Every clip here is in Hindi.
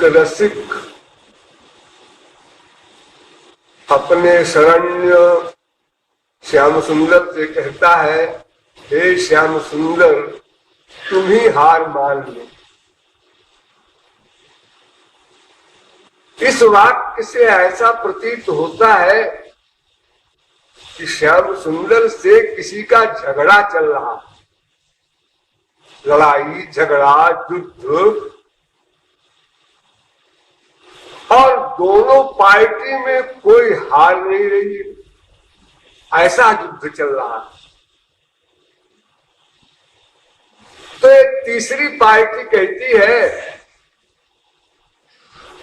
एक रसिक अपने शरण्य श्याम सुंदर से कहता है, हे श्याम सुंदर, तुम ही हार मान लो। इस वाक्य से ऐसा प्रतीत होता है कि श्याम सुंदर से किसी का झगड़ा चल रहा, लड़ाई झगड़ा युद्ध, और दोनों पार्टी में कोई हार नहीं रही है, ऐसा युद्ध चल रहा है। तो एक तीसरी पार्टी कहती है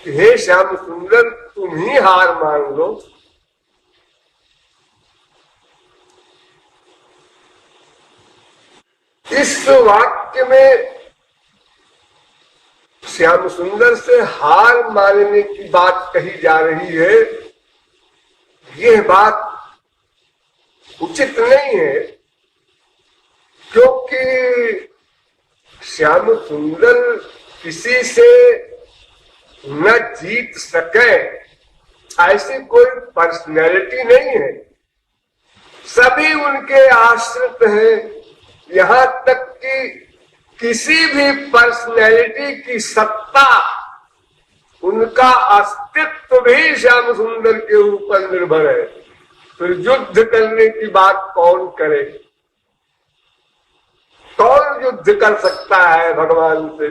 कि हे श्याम सुंदर, तुम ही हार मान लो। इस वाक्य में श्याम सुंदर से हार मानने की बात कही जा रही है। यह बात उचित नहीं है, क्योंकि श्याम सुंदर किसी से न जीत सके ऐसी कोई पर्सनैलिटी नहीं है। सभी उनके आश्रित हैं। यहां तक कि किसी भी पर्सनैलिटी की सत्ता, उनका अस्तित्व भी श्याम सुंदर के ऊपर निर्भर है। फिर युद्ध करने की बात कौन करे? कौन युद्ध कर सकता है भगवान से?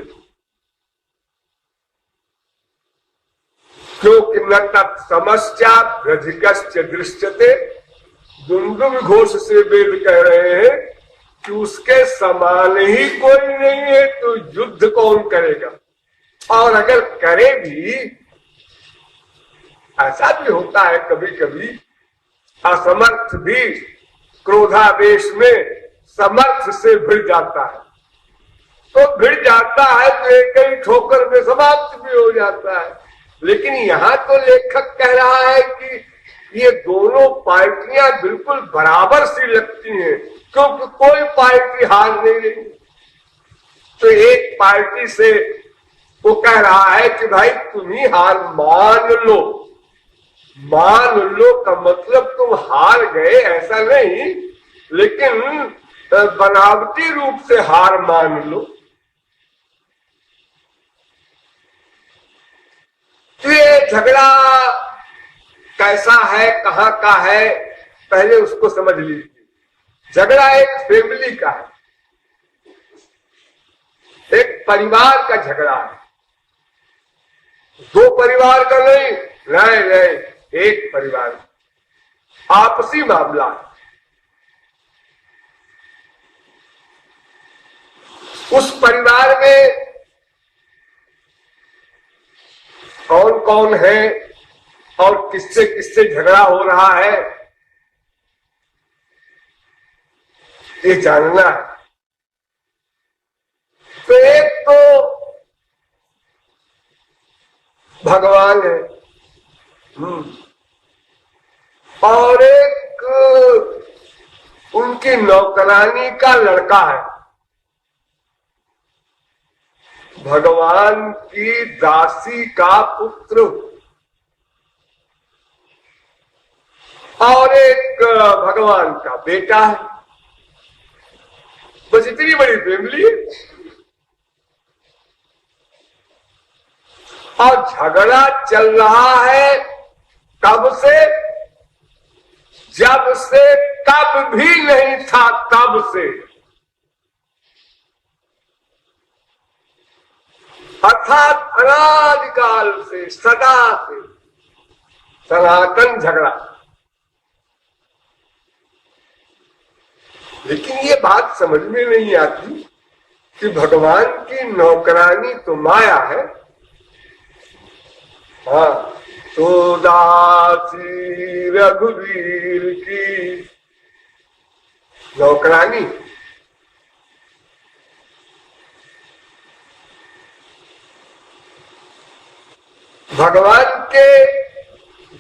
क्योंकि न तत्समस्या भ्रजिकश्च दृश्यते। दुंदुभ घोष से वेद कह रहे हैं कि उसके समान ही कोई नहीं है, तो युद्ध कौन करेगा? और अगर करे भी, ऐसा भी होता है कभी कभी, असमर्थ भी क्रोधावेश में समर्थ से भिड़ जाता है, तो भिड़ जाता है तो एक ही ठोकर में समाप्त भी हो जाता है। लेकिन यहाँ तो लेखक कह रहा है कि ये दोनों पार्टियां बिल्कुल बराबर सी लगती हैं, क्योंकि कोई पार्टी हार नहीं रही। तो एक पार्टी से वो कह रहा है कि भाई तुम ही हार मान लो। मान लो का मतलब तुम हार गए ऐसा नहीं, लेकिन बनावटी रूप से हार मान लो। तो ये झगड़ा कैसा है, कहाँ का है, पहले उसको समझ लीजिए। झगड़ा एक फैमिली का है, एक परिवार का झगड़ा है। दो परिवार का नहीं, एक परिवार, आपसी मामला है। उस परिवार में कौन कौन है और किससे किससे झगड़ा हो रहा है, ये जानना है। तो एक तो भगवान है, और एक उनकी नौकरानी का लड़का है। भगवान की दासी का पुत्र और एक भगवान का बेटा है। बस इतनी बड़ी फैमिली है। और झगड़ा चल रहा है कब से? जब से कब भी नहीं था, तब से, अर्थात अनादिकाल से, सदा से सनातन झगड़ा। लेकिन ये बात समझ में नहीं आती कि भगवान की नौकरानी तो माया है। हाँ, तो दासी रघुवीर की नौकरानी। भगवान के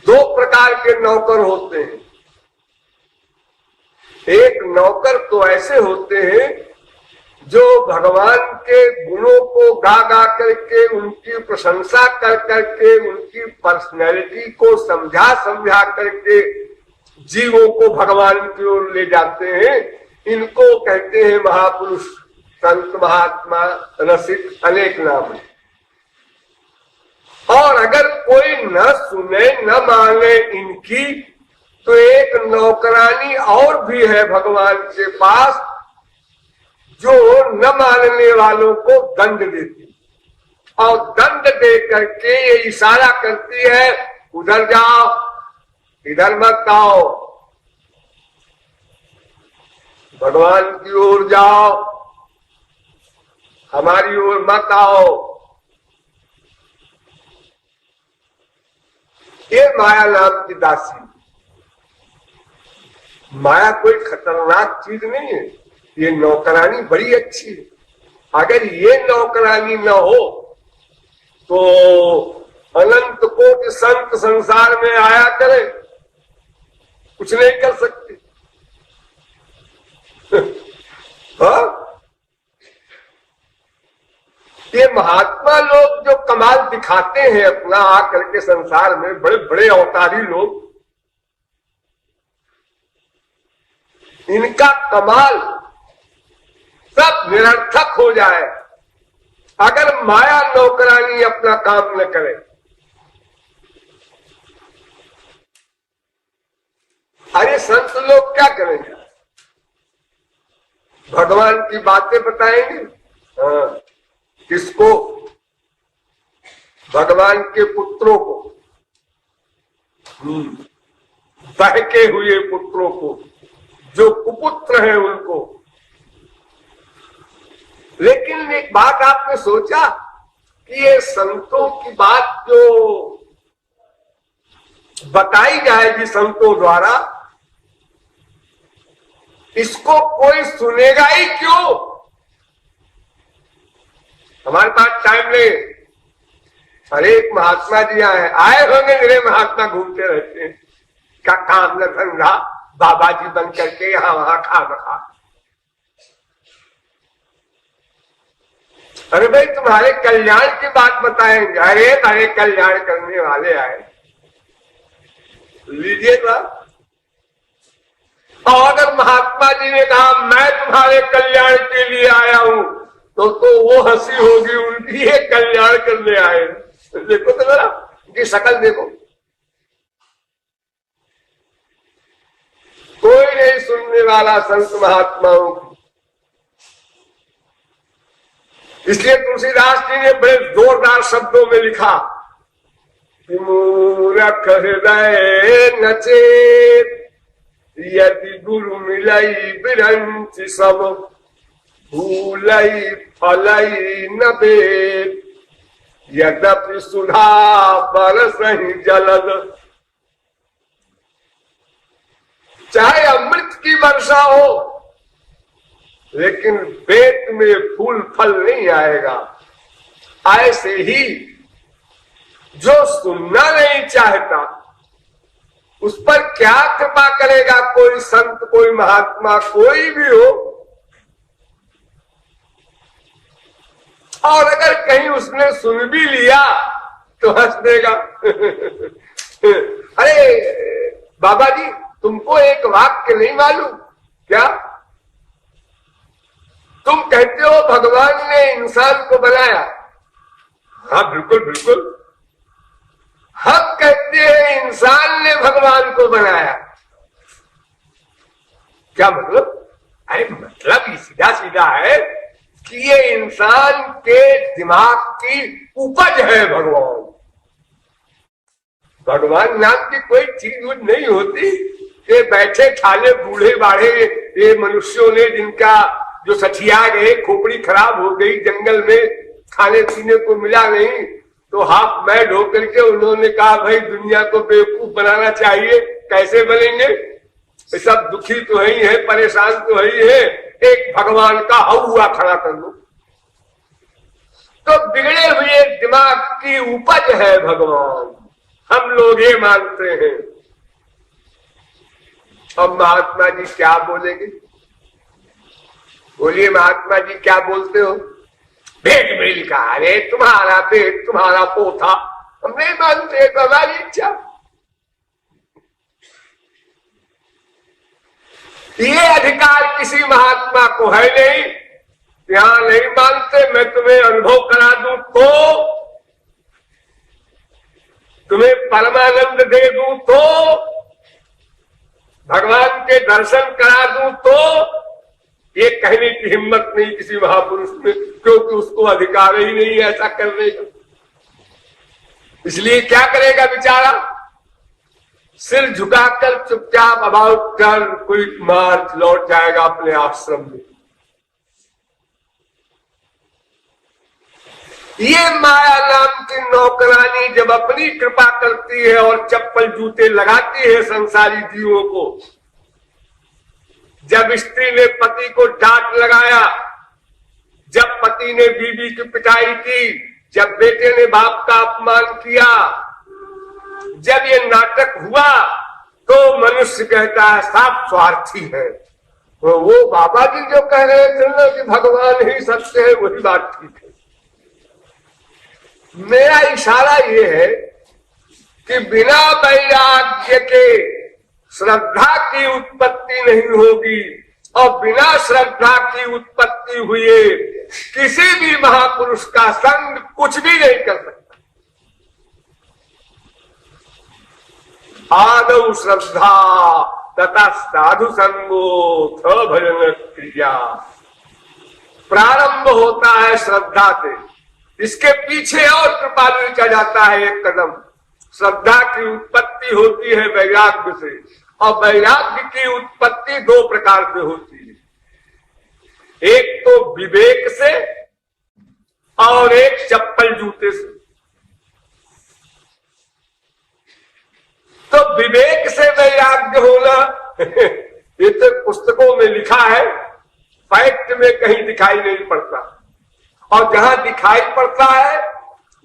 दो प्रकार के नौकर होते हैं। एक नौकर तो ऐसे होते हैं जो भगवान के गुणों को गा गा करके, उनकी प्रशंसा कर करके, उनकी पर्सनैलिटी को समझा समझा करके जीवों को भगवान की ओर ले जाते हैं, इनको कहते हैं महापुरुष, संत, महात्मा, रसिक, अनेक नाम है। और अगर कोई न सुने न माने इनकी, तो एक नौकरानी और भी है भगवान के पास, जो न मानने वालों को दंड देती, और दंड दे करके ये इशारा करती है, उधर जाओ, इधर मत आओ, भगवान की ओर जाओ, हमारी ओर मत आओ। ये माया नाम की दासी। माया कोई खतरनाक चीज नहीं है, ये नौकरानी बड़ी अच्छी है। अगर ये नौकरानी न हो तो अनंत कोटि संत संसार में आया करे, कुछ नहीं कर सकते। हाँ? ये महात्मा लोग जो कमाल दिखाते हैं अपना आकर के संसार में, बड़े बड़े अवतारी लोग, इनका कमाल सब निरर्थक हो जाए अगर माया नौकरानी अपना काम न करे। अरे संत लोग क्या करेंगे? भगवान की बातें बताएंगे। हाँ, किसको? भगवान के पुत्रों को, बहके हुए पुत्रों को, जो कुपुत्र हैं उनको। लेकिन एक बात आपने सोचा कि ये संतों की बात जो बताई जाएगी संतों द्वारा, इसको कोई सुनेगा ही क्यों? हमारे पास टाइम नहीं। अनेक महात्मा जी आए होंगे, मेरे महात्मा घूमते रहते हैं, क्या काम न धंधा, बाबा जी बन करके यहां वहां खा बखा। अरे भाई तुम्हारे कल्याण की बात बताएंगे। अरे तारे कल्याण करने वाले आए, लीजिए बात। और अगर महात्मा जी ने कहा मैं तुम्हारे कल्याण के लिए आया हूं, तो वो हंसी होगी उनकी, ये कल्याण करने आए। देखो तो जरा उनकी शक्ल देखो, कोई नहीं सुनने वाला संत महात्माओं की। इसलिए तुलसीदास जी ने बड़े जोरदार शब्दों में लिखा, मूरख हृदय नचेत यदि गुरु मिलई बिरंच सब, भूलई फलई न बेद यद्यपि सुधा बरसहि जलद। चाहे अमृत की वर्षा हो, लेकिन पेट में फूल फल नहीं आएगा। ऐसे ही जो सुनना नहीं चाहता, उस पर क्या कृपा करेगा कोई संत, कोई महात्मा, कोई भी हो। और अगर कहीं उसने सुन भी लिया तो हंस देगा। अरे बाबा जी, तुमको एक वाक्य नहीं मालूम क्या? तुम कहते हो भगवान ने इंसान को बनाया। हाँ बिल्कुल बिल्कुल, हम कहते हैं इंसान ने भगवान को बनाया। क्या मतलब? अरे मतलब ये सीधा सीधा है कि ये इंसान के दिमाग की उपज है भगवान। भगवान नाम की कोई चीज नहीं होती कि बैठे ठाले बूढ़े बाढ़े ये मनुष्यों ने, जिनका जो सठिया गए, खोपड़ी खराब हो गई, जंगल में खाने पीने को मिला नहीं, तो हाफ मैड होकर के उन्होंने कहा भाई दुनिया को बेवकूफ बनाना चाहिए। कैसे बनेंगे? सब दुखी तो ही है, परेशान तो ही है, एक भगवान का हौवा खड़ा कर लो। तो बिगड़े हुए दिमाग की उपज है भगवान, हम लोग ये मानते हैं। अब महात्मा जी क्या बोलेंगे? बोलिए महात्मा जी क्या बोलते हो? भेद में लिखा, अरे तुम्हारा भेद तुम्हारा पोथा, हम नहीं मानते, तो हमारी इच्छा। ये अधिकार किसी महात्मा को है नहीं। यहां नहीं मानते, मैं तुम्हें अनुभव करा दूं तो, तुम्हें परमानंद दे दूं तो, भगवान के दर्शन करा दूं तो, ये कहने की हिम्मत नहीं किसी महापुरुष में, क्योंकि उसको अधिकार ही नहीं है ऐसा करने का। इसलिए क्या करेगा बेचारा? सिर झुकाकर चुपचाप अबाउट कर कोई मार्च लौट जाएगा अपने आश्रम में। ये माया नाम की नौकरानी जब अपनी कृपा करती है और चप्पल जूते लगाती है संसारी जीवों को, जब स्त्री ने पति को डांट लगाया, जब पति ने बीवी की पिटाई की, जब बेटे ने बाप का अपमान किया, जब ये नाटक हुआ, तो मनुष्य कहता है साफ स्वार्थी है। तो वो बाबा जी जो कह रहे थे ना कि भगवान ही सत्य है, वही बात ठीक है। मेरा इशारा ये है कि बिना वैराग्य के श्रद्धा की उत्पत्ति नहीं होगी, और बिना श्रद्धा की उत्पत्ति हुए किसी भी महापुरुष का संग कुछ भी नहीं कर सकता। आदौ श्रद्धा तथा साधु संगो भजन क्रिया। प्रारंभ होता है श्रद्धा से, इसके पीछे और कृपालु चढ़ जाता है एक कदम। श्रद्धा की उत्पत्ति होती है वैराग्य से, और वैराग्य की उत्पत्ति दो प्रकार से होती है, एक तो विवेक से और एक चप्पल जूते से। तो विवेक से वैराग्य होना ये तो पुस्तकों में लिखा है, फैक्ट में कहीं दिखाई नहीं पड़ता, और जहां दिखाई पड़ता है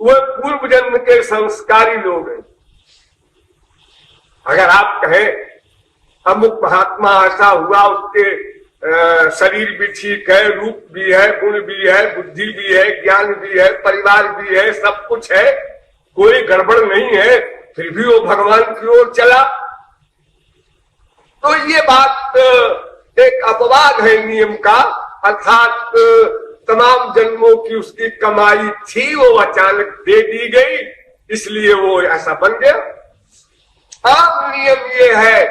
वह पूर्व जन्म के संस्कारी लोग हैं। अगर आप कहें अमुक महात्मा ऐसा हुआ, उसके शरीर भी ठीक है, रूप भी है, गुण भी है, बुद्धि भी है, ज्ञान भी है, परिवार भी है, सब कुछ है, कोई गड़बड़ नहीं है, फिर भी वो भगवान की ओर चला, तो ये बात एक अपवाद है नियम का। अर्थात तमाम जन्मों की उसकी कमाई थी, वो अचानक दे दी गई, इसलिए वो ऐसा बन गया। अब नियम ये है,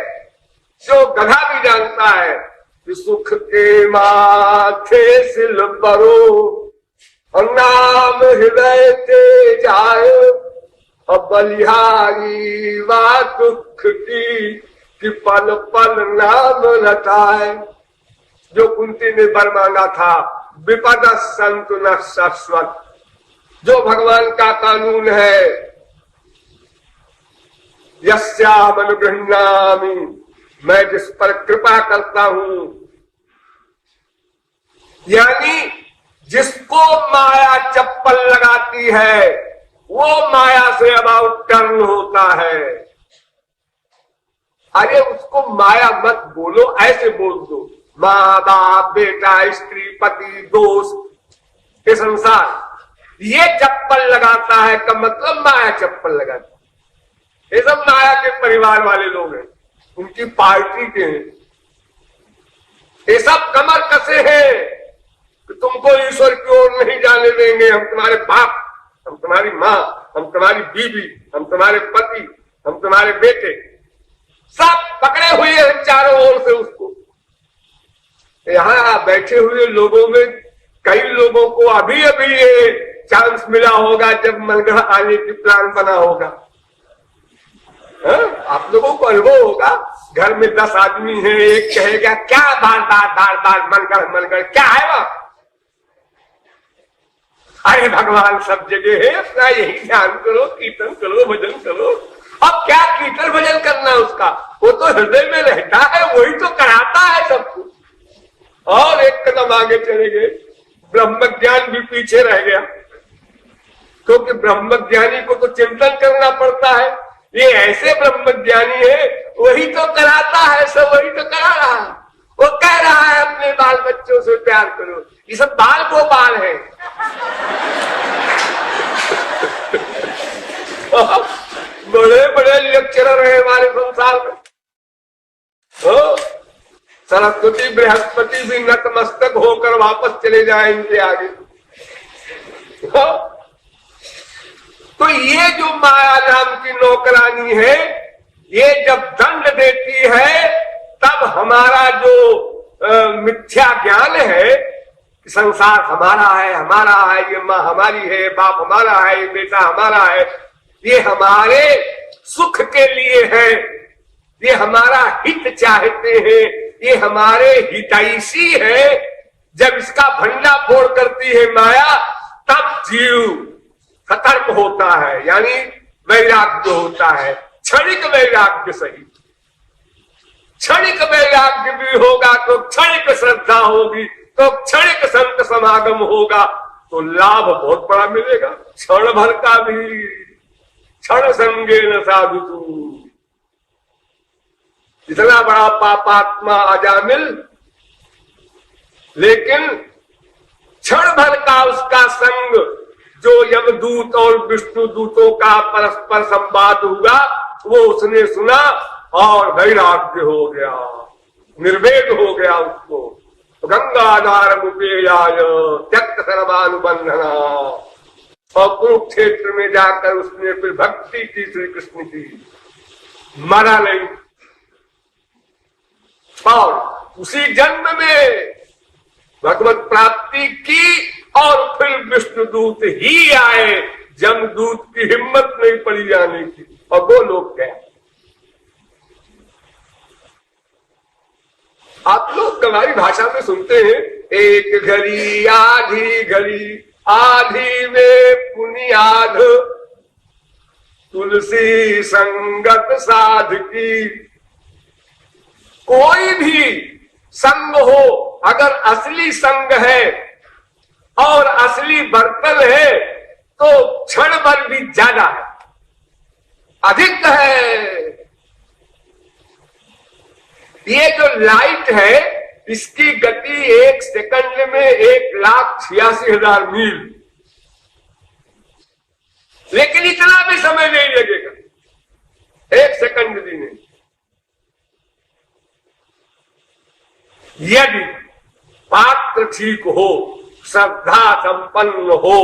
जो गधा भी जानता है कि सुख के माथे सिल परो, नाम हृदय ते जाए, अब बलिहारी वा दुख की कि पल पल नाम रटाए। जो कुंती ने वर मांगा था, विपद संतु न शाश्वत, जो भगवान का कानून है, यस्याम अनुगृह्णामि, मैं जिस पर कृपा करता हूं, यानी जिसको माया चप्पल लगाती है वो माया से अबाउट टर्न होता है। अरे उसको माया मत बोलो, ऐसे बोल दो, माँ बाप बेटा स्त्री पति दोस्त, ये संसार ये चप्पल लगाता है का मतलब माया चप्पल लगाता है। ये सब माया के परिवार वाले लोग हैं, उनकी पार्टी के हैं, ये सब कमर कसे हैं कि तुमको ईश्वर की ओर नहीं जाने देंगे, हम तुम्हारे बाप, हम तुम्हारी माँ, हम तुम्हारी बीवी, हम तुम्हारे पति, हम तुम्हारे बेटे, सब पकड़े हुए हैं चारों ओर से उसको। यहाँ बैठे हुए लोगों में कई लोगों को अभी अभी ये चांस मिला होगा जब मनगढ़ आने की प्लान बना होगा। आप लोगों को अनुभव होगा, घर में 10 आदमी है, एक कहेगा क्या बार बार मनगढ़ क्या है वह? अरे भगवान सब जगह है, अपना यही ध्यान करो, कीर्तन करो, भजन करो। अब क्या कीर्तन भजन करना उसका, वो तो हृदय में रहता है, वही तो कराता है सब कुछ। और एक कदम आगे चले गए, ब्रह्म ज्ञान भी पीछे रह गया, क्योंकि ब्रह्म ज्ञानी को तो चिंतन करना पड़ता है। ये ऐसे ब्रह्म ज्ञानी है, वही तो कराता है सब, वही तो करा रहा है। वो कह रहा है अपने बाल बच्चों से प्यार करो। ये सब बाल गोपाल है। बड़े बड़े लेक्चरर है हमारे संसार में। सरस्वती बृहस्पति भी नतमस्तक होकर वापस चले जाए इनके आगे। तो ये जो माया नाम की नौकरानी है, ये जब दंड देती है तब हमारा जो मिथ्या ज्ञान है, संसार हमारा है, ये माँ हमारी है, बाप हमारा है, ये बेटा हमारा है, ये हमारे सुख के लिए है, ये हमारा हित चाहते हैं, ये हमारे हितैषी है। जब इसका भंडा फोड़ करती है माया, तब जीव सतर्क होता है, यानी वैराग्य होता है। क्षणिक वैराग्य सही, क्षणिक वैराग्य भी होगा तो क्षणिक श्रद्धा होगी, तो क्षणिक संत समागम होगा, तो लाभ बहुत बड़ा मिलेगा। क्षण भर का भी क्षण संगे न साधु, इतना बड़ा पापात्मा अजामिल, लेकिन क्षण भर का उसका संग, जो यमदूत और विष्णु दूतों का परस्पर संवाद हुआ, वो उसने सुना और वैराग्य हो गया, निर्वेद हो गया उसको। गंगाधार मुपेयाय त्यक्त सर्वानुबंधना, और कुरुक्षेत्र में जाकर उसने फिर भक्ति की श्री कृष्ण की, मरा नहीं। और उसी जन्म में भगवत प्राप्ति की, और फिर विष्णुदूत ही आए, जमदूत की हिम्मत नहीं पड़ी जाने की, और वो लोग गए। आप लोग हमारी भाषा में सुनते हैं, एक घड़ी आधी घड़ी, आधी में पुनियाध, तुलसी संगत साध की। कोई भी संग हो, अगर असली संग है और असली बर्तन है, तो क्षण भर भी ज्यादा है, अधिक है। ये जो लाइट है, इसकी गति 1 सेकंड में 1,86,000 मील, लेकिन इतना भी समय नहीं लगेगा, 1 सेकंड भी नहीं। यदि पात्र ठीक हो, श्रद्धा संपन्न हो,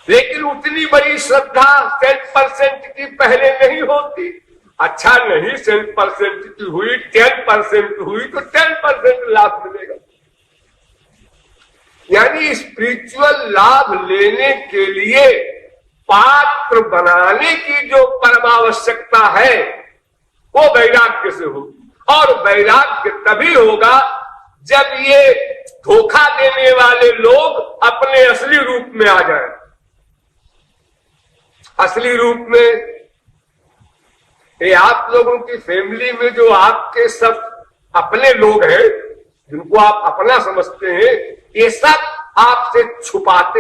लेकिन उतनी बड़ी श्रद्धा 10% की पहले नहीं होती। अच्छा नहीं 10% की हुई, 10% हुई तो 10% लाभ मिलेगा। यानी स्पिरिचुअल लाभ लेने के लिए पात्र बनाने की जो परमावश्यकता है, वो वैराग्य से होगी। और वैराग्य तभी होगा जब ये धोखा देने वाले लोग अपने असली रूप में आ जाए। असली रूप में ये आप लोगों की फैमिली में जो आपके सब अपने लोग हैं, जिनको आप अपना समझते हैं, ये सब आपसे छुपाते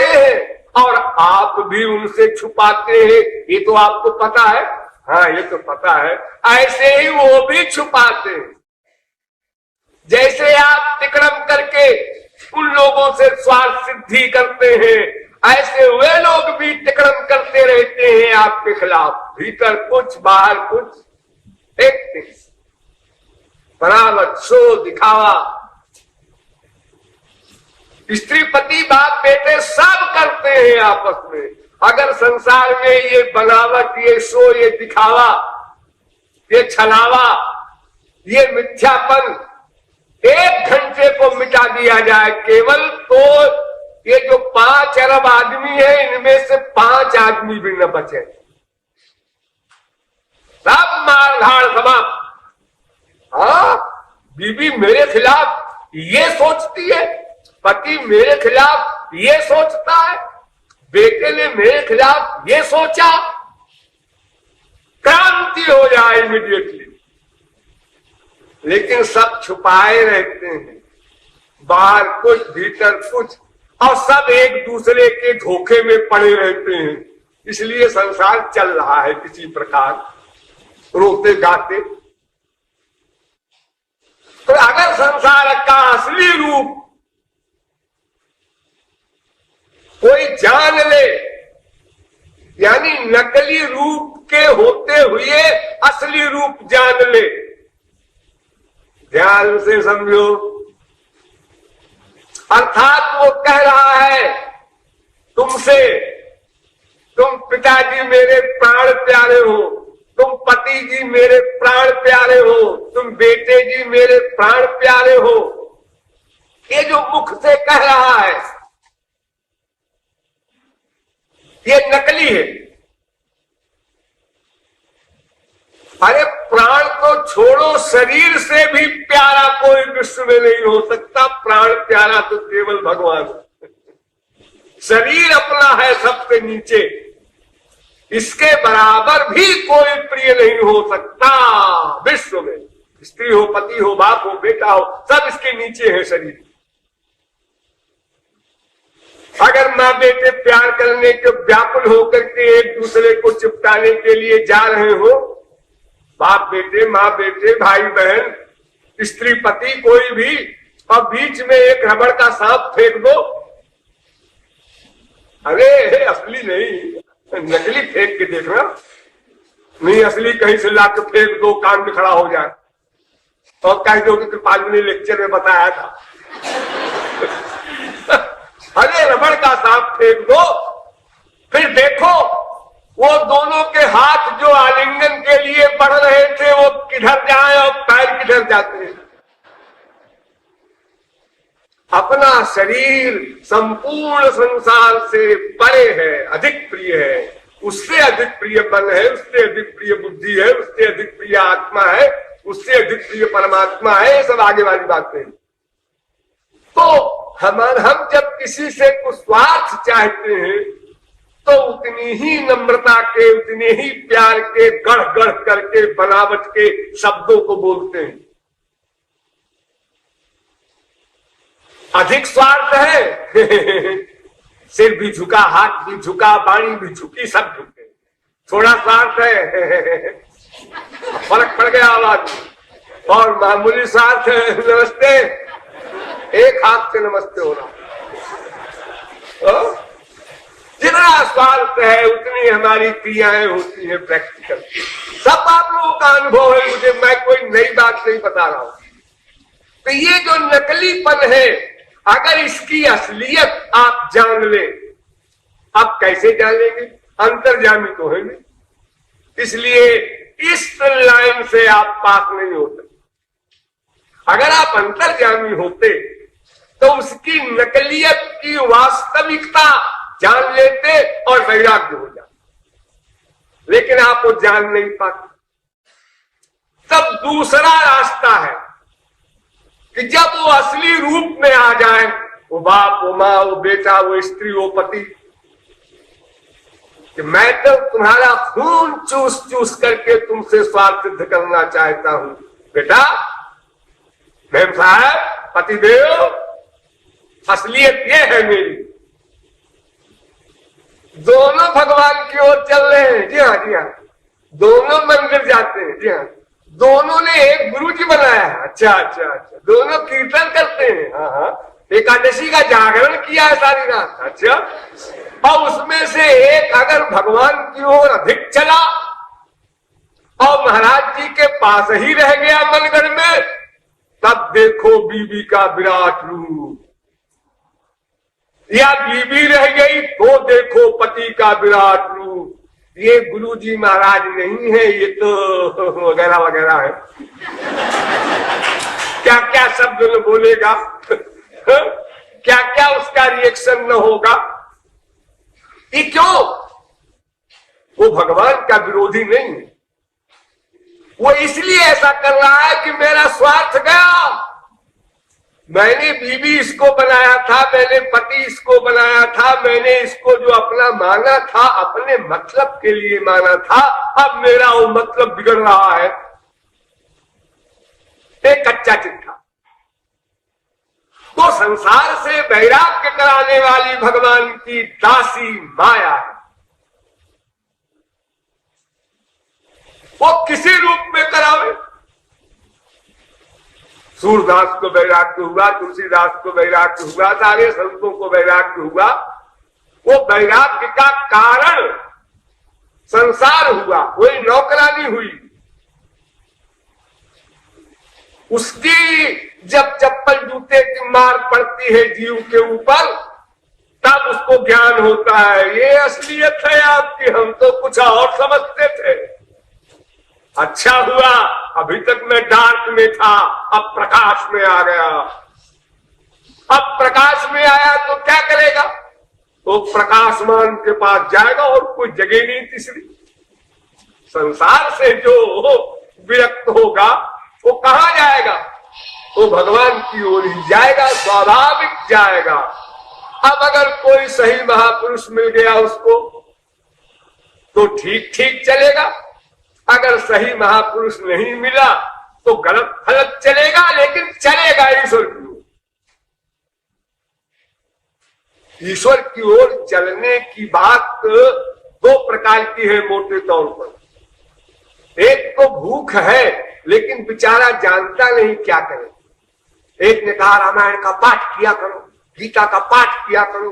हैं और आप भी उनसे छुपाते हैं। ये तो आपको पता है, हाँ ये तो पता है। ऐसे ही वो भी छुपाते हैं। जैसे आप तिक्रम करके उन लोगों से स्वार्थ सिद्धि करते हैं, ऐसे वे लोग भी तिक्रम करते रहते हैं आपके खिलाफ, भीतर कुछ बाहर कुछ। एक बराबर शो दिखावा, स्त्री पति बाप बेटे सब करते हैं आपस में। अगर संसार में ये बनावट, ये शो, ये दिखावा, ये छलावा, ये मिथ्यापन 1 घंटे को मिटा दिया जाए केवल, तो ये जो 5 अरब आदमी है, इनमें से 5 आदमी भी न बचे, सब मारधाड़ समाप्त। हाँ, बीबी मेरे खिलाफ ये सोचती है, पति मेरे खिलाफ ये सोचता है, बेटे ने मेरे खिलाफ ये सोचा, क्रांति हो जाए इमीडिएटली। लेकिन सब छुपाए रहते हैं, बाहर कुछ भीतर कुछ, और सब एक दूसरे के धोखे में पड़े रहते हैं। इसलिए संसार चल रहा है किसी प्रकार। रोते गाते। तो अगर संसार का असली रूप कोई जान ले, यानी नकली रूप के होते हुए असली रूप जान ले, ध्यान से समझो। अर्थात वो कह रहा है तुमसे, तुम पिताजी मेरे प्राण प्यारे हो, तुम पति जी मेरे प्राण प्यारे हो, तुम बेटे जी मेरे प्राण प्यारे हो। ये जो मुख से कह रहा है ये नकली है। अरे प्राण को छोड़ो, शरीर से भी प्यारा कोई विश्व में नहीं हो सकता। प्राण प्यारा तो केवल भगवान। शरीर अपना है सबसे नीचे, इसके बराबर भी कोई प्रिय नहीं हो सकता विश्व में। स्त्री हो, पति हो, बाप हो, बेटा हो, सब इसके नीचे है शरीर। अगर माँ बेटे प्यार करने के व्याकुल होकर के एक दूसरे को चिपटाने के लिए जा रहे हो, बाप बेटे, माँ बेटे, भाई बहन, स्त्री पति, कोई भी, और बीच में एक रबड़ का सांप फेंक दो, अरे असली नहीं नकली फेंक के देखना, नहीं असली कहीं से लाके फेंक दो, कान में खड़ा हो जाए और कह दो कि कृपाल ने लेक्चर में बताया था। अरे रबड़ का सांप फेंक दो, फिर देखो वो दोनों के हाथ जो आलिंगन के लिए बढ़ रहे थे वो किधर जाए और पैर किधर जाते हैं। अपना शरीर संपूर्ण संसार से परे है, अधिक प्रिय है, उससे अधिक प्रिय मन है, उससे अधिक प्रिय बुद्धि है, उससे अधिक प्रिय आत्मा है, उससे अधिक प्रिय परमात्मा है। ये सब आगे वाली बातें। तो हम जब किसी से कुछ स्वार्थ चाहते हैं तो उतनी ही नम्रता के, उतने ही प्यार के गढ़ गढ़ करके बनावट के शब्दों को बोलते हैं। अधिक स्वार्थ है सिर भी झुका, हाथ भी झुका, वाणी भी झुकी, सब झुके। थोड़ा स्वार्थ है फर्क पड़ गया आवाज, और मामूली स्वार्थ है नमस्ते, एक हाथ से नमस्ते हो रहा। जितना स्वार्थ है उतनी हमारी क्रियाएं होती हैं प्रैक्टिकल। सब आप लोगों का अनुभव है, मुझे, मैं कोई नई बात नहीं बता रहा हूं। तो ये जो नकलीपन है, अगर इसकी असलियत आप जान ले, आप कैसे जानेंगे? अंतर्यामी तो है नहीं, इसलिए इस लाइन से आप पास नहीं होते। अगर आप अंतर्यामी होते तो उसकी नकलियत की वास्तविकता जान लेते और वैराग्य हो जाते, लेकिन आप वो जान नहीं पाते। तब दूसरा रास्ता है कि जब वो असली रूप में आ जाए, वो बाप, वो माँ, वो बेटा, वो स्त्री, वो पति, कि मैं तो तुम्हारा खून चूस चूस करके तुमसे स्वार्थ सिद्ध करना चाहता हूं। बेटा, मैम साहब, पतिदेव, असलियत ये है मेरी। दोनों भगवान की ओर चल रहे हैं। जी हाँ, जी हाँ, दोनों मंदिर जाते हैं। जी हाँ, दोनों ने एक गुरु जी बनाया है। अच्छा अच्छा अच्छा, दोनों कीर्तन करते हैं। हाँ हाँ, एकादशी का जागरण किया है सारी रात। अच्छा, और उसमें से एक अगर भगवान की ओर अधिक चला और महाराज जी के पास ही रह गया मनगढ़ में, तब देखो बीबी का विराट रूप, या बीबी रह गई तो देखो पति का विराट रूप। ये गुरु जी महाराज नहीं है, ये तो वगैरह वगैरह है। क्या क्या शब्द न बोलेगा, क्या क्या उसका रिएक्शन न होगा। ये क्यों? वो भगवान का विरोधी नहीं है, वो इसलिए ऐसा कर रहा है कि मेरा स्वार्थ गया। मैंने बीबी इसको बनाया था, मैंने पति इसको बनाया था, मैंने इसको जो अपना माना था, अपने मतलब के लिए माना था, अब मेरा वो मतलब बिगड़ रहा है। एक कच्चा चिट्ठा। तो संसार से वैराग्य कराने वाली भगवान की दासी माया है। वो किसी रूप में करावे। सूरदास को वैराग्य हुआ, तुलसीदास को वैराग्य हुआ, सारे संतों को वैराग्य हुआ। वो वैराग्य का कारण संसार हुआ, कोई नौकरानी हुई। उसकी जब चप्पल जूते की मार पड़ती है जीव के ऊपर, तब उसको ज्ञान होता है ये असलियत है आपकी, हम तो कुछ और समझते थे। अच्छा हुआ अभी तक मैं डार्क में था, अब प्रकाश में आ गया। अब प्रकाश में आया तो क्या करेगा? तो प्रकाशमान के पास जाएगा और कोई जगह नहीं तीसरी। संसार से जो विरक्त होगा वो कहां जाएगा? वो भगवान की ओर ही जाएगा, स्वाभाविक जाएगा। अब अगर कोई सही महापुरुष मिल गया उसको तो ठीक ठीक चलेगा, अगर सही महापुरुष नहीं मिला तो गलत फलत चलेगा, लेकिन चलेगा ईश्वर की ओर। ईश्वर की ओर चलने की बात दो प्रकार की है मोटे तौर पर। एक तो भूख है लेकिन बेचारा जानता नहीं क्या करे। एक ने कहा रामायण का पाठ किया करो, गीता का पाठ किया करो,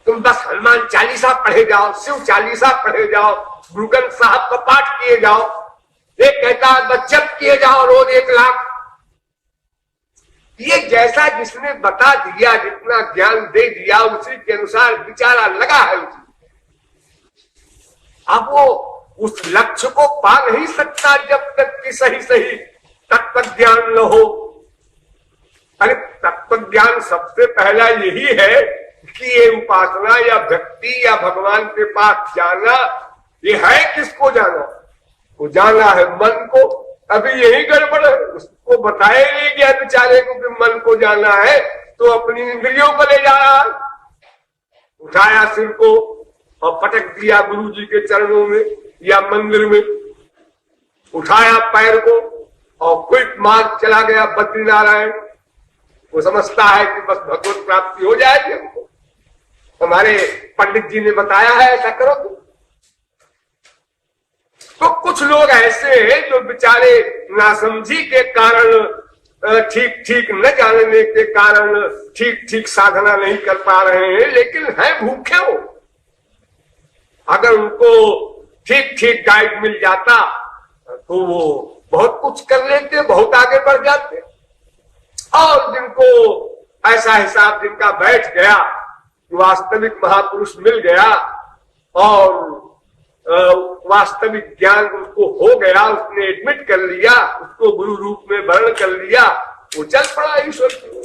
तुम बस हनुमान चालीसा पढ़े जाओ, शिव चालीसा पढ़े जाओ, गुरु ग्रंथ साहब का पाठ किए जाओ। एक कहता है बस जप किए जाओ रोज 1 लाख। ये जैसा जिसने बता दिया, जितना ज्ञान दे दिया उसी के अनुसार बेचारा लगा है उसी। अब वो उस लक्ष्य को पा नहीं सकता जब तक कि सही सही तत्व ज्ञान न हो। अरे तत्व ज्ञान सबसे पहला यही है कि ये उपासना या भक्ति या भगवान के पास जाना, ये है किसको जाना? वो जाना है मन को। अभी यही गड़बड़ है, उसको बताया नहीं गया बेचारे को कि मन को जाना है, तो अपनी इंद्रियों को ले जा रहा है। उठाया सिर को और पटक दिया गुरु जी के चरणों में या मंदिर में, उठाया पैर को और क्विक मार्ग चला गया बद्रीनारायण। वो समझता है कि बस भगवत प्राप्ति हो जाएगी हमको, हमारे पंडित जी ने बताया है ऐसा करो। तो कुछ लोग ऐसे हैं जो बेचारे नासमझी के कारण, ठीक ठीक न जानने के कारण ठीक ठीक साधना नहीं कर पा रहे हैं, लेकिन है भूखे हो। अगर उनको ठीक ठीक गाइड मिल जाता तो वो बहुत कुछ कर लेते, बहुत आगे बढ़ जाते। और जिनको ऐसा हिसाब जिनका बैठ गया, वास्तविक महापुरुष मिल गया और वास्तविक ज्ञान उसको हो गया, उसने एडमिट कर लिया, उसको गुरु रूप में वर्ण कर लिया, वो चल पड़ा ईश्वर की ओर।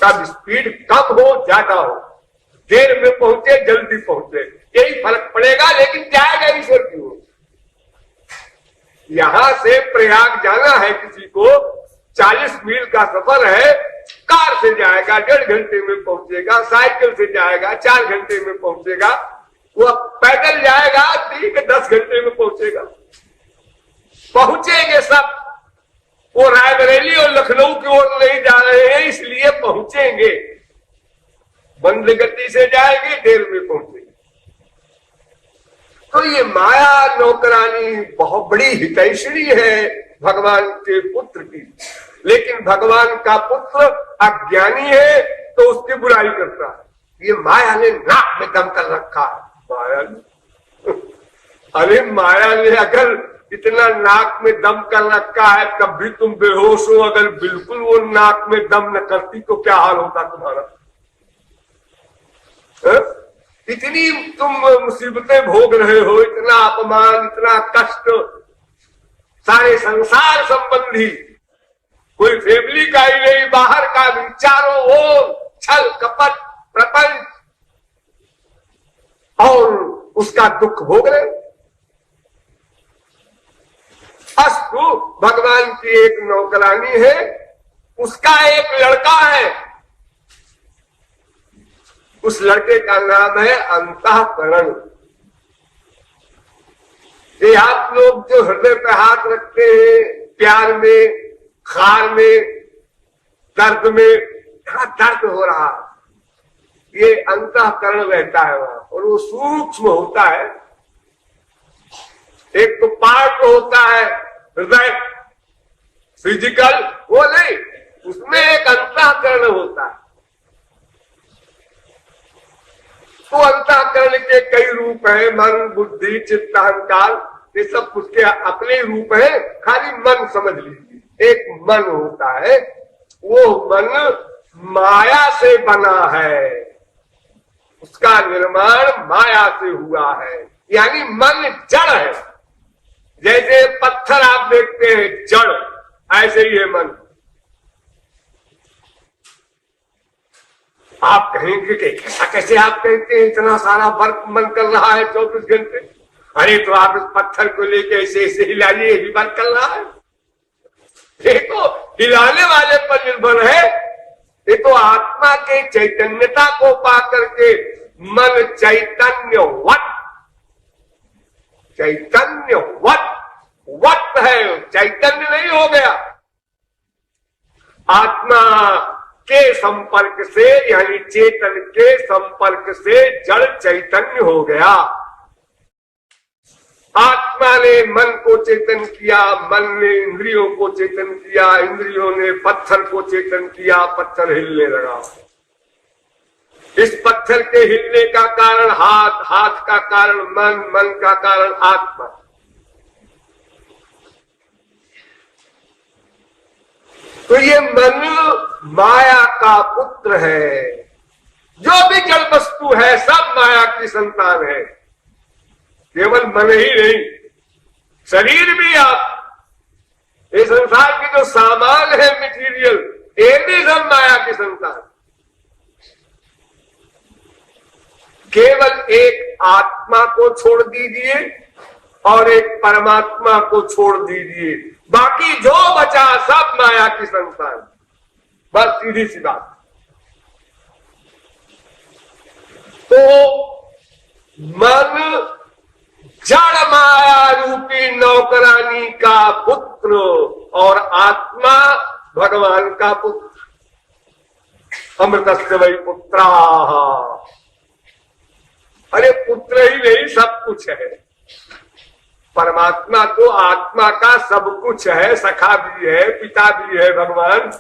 तब स्पीड कम हो ज्यादा हो, देर में पहुंचे जल्दी पहुंचे, यही फर्क पड़ेगा, लेकिन जाएगा ईश्वर की ओर। यहां से प्रयाग जाना है किसी को, 40 मील का सफर है, कार से जाएगा 1.5 घंटे में पहुंचेगा, साइकिल से जाएगा 4 घंटे में पहुंचेगा, वो पैदल जाएगा 10 घंटे में पहुंचेगा। पहुंचेंगे सब। वो रायबरेली और लखनऊ की ओर नहीं जा रहे हैं, इसलिए पहुंचेंगे। मंद गति से जाएंगे, देर में पहुंचेंगे। तो ये माया नौकरानी बहुत बड़ी हितैषणी है भगवान के पुत्र की, लेकिन भगवान का पुत्र अज्ञानी है तो उसकी बुराई करता है। ये माया ने नाक में दम कर रखा है। माया ने, अरे माया ने अगर इतना नाक में दम कर रखा है तब भी तुम बेहोश हो, अगर बिल्कुल वो नाक में दम न करती तो क्या हाल होता तुम्हारा? इतनी तुम मुसीबतें भोग रहे हो, इतना अपमान, इतना कष्ट, सारे संसार संबंधी, कोई फैमिली का ही नहीं बाहर का भी, चारों ओर छल कपट प्रपंच, और उसका दुख भोग रहे। अस्तु भगवान की एक नौकरानी है, उसका एक लड़का है, उस लड़के का नाम है अंतःकरण। ये आप लोग जो हृदय पे हाथ रखते हैं, प्यार में, खार में, दर्द में, जहां दर्द हो रहा, ये अंतःकरण रहता है वहां, और वो सूक्ष्म होता है। एक तो पार्ट होता है हृदय फिजिकल, वो नहीं, उसमें एक अंतःकरण होता है। तो अंतःकरण के कई रूप हैं, मन, बुद्धि, चित्त, अहंकार, ये सब उसके अपने रूप हैं। खाली मन समझ लीजिए, एक मन होता है, वो मन माया से बना है, उसका निर्माण माया से हुआ है, यानी मन जड़ है। जैसे पत्थर आप देखते हैं जड़, ऐसे ही है मन। आप कहेंगे कि ऐसा कैसे आप कहते हैं, इतना सारा वर्क मन कर रहा है 24 घंटे। अरे तो आप इस पत्थर को लेके ऐसे ऐसे हिलाइए, ये भी वर्क कर रहा है। ये तो हिलाने वाले पर निर्भर है। ये तो आत्मा के चैतन्यता को पा करके मन चैतन्यवत, चैतन्यवत, वत है, चैतन्य नहीं हो गया। आत्मा के संपर्क से, यानी चेतन के संपर्क से जड़ चैतन्य हो गया। आत्मा ने मन को चेतन किया, मन ने इंद्रियों को चेतन किया, इंद्रियों ने पत्थर को चेतन किया, पत्थर हिलने लगा। इस पत्थर के हिलने का कारण हाथ, हाथ का कारण मन, मन का कारण आत्मा। तो ये मन माया का पुत्र है। जो भी जड़ वस्तु है सब माया की संतान है। केवल मन ही नहीं, शरीर भी, आप ये संसार के जो सामान है मटेरियल, ये भी सब माया की संतान। केवल एक आत्मा को छोड़ दीजिए और एक परमात्मा को छोड़ दीजिए, बाकी जो बचा सब माया की संतान। बस सीधी सी बात। तो मन जड़ माया रूपी नौकरानी का पुत्र और आत्मा भगवान का पुत्र। अमृतस्य वै पुत्रा। अरे पुत्र ही नहीं, सब कुछ है। परमात्मा तो आत्मा का सब कुछ है, सखा भी है, पिता भी है भगवान।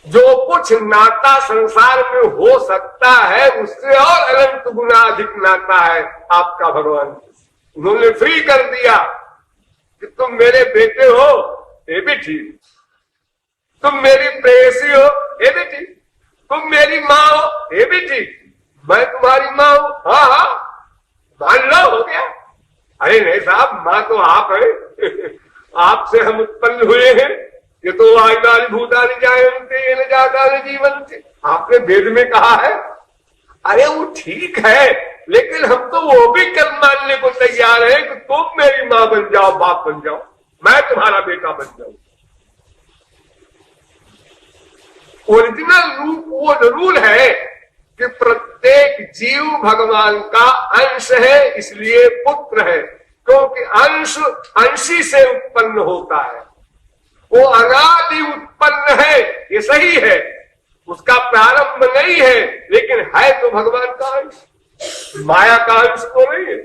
जो कुछ नाता संसार में हो सकता है उससे और अनंत गुना अधिक नाता है आपका भगवान। उन्होंने फ्री कर दिया कि तुम मेरे बेटे हो, ये भी ठीक, तुम मेरी प्रेयसी हो, ये भी ठीक, तुम मेरी माँ हो, ये भी ठीक, मैं तुम्हारी माँ हूं, हाँ हाँ मान लो, हो गया। अरे नहीं साहब, माँ तो आप है आपसे हम उत्पन्न हुए हैं। ये तो आयुधानि भूतानि जायन्ते येन जातानि जीवन्ते, आपने वेद में कहा है। अरे वो ठीक है, लेकिन हम तो वो भी कल मानने को तैयार है कि तुम मेरी माँ बन जाओ, बाप बन जाओ, मैं तुम्हारा बेटा बन जाऊं। ओरिजिनल रूप वो जरूर है कि प्रत्येक जीव भगवान का अंश है, इसलिए पुत्र है, क्योंकि अंश अंशी से उत्पन्न होता है। वो अनादि उत्पन्न है, ये सही है, उसका प्रारंभ नहीं है, लेकिन है तो भगवान का अंश, माया का अंश तो नहीं है।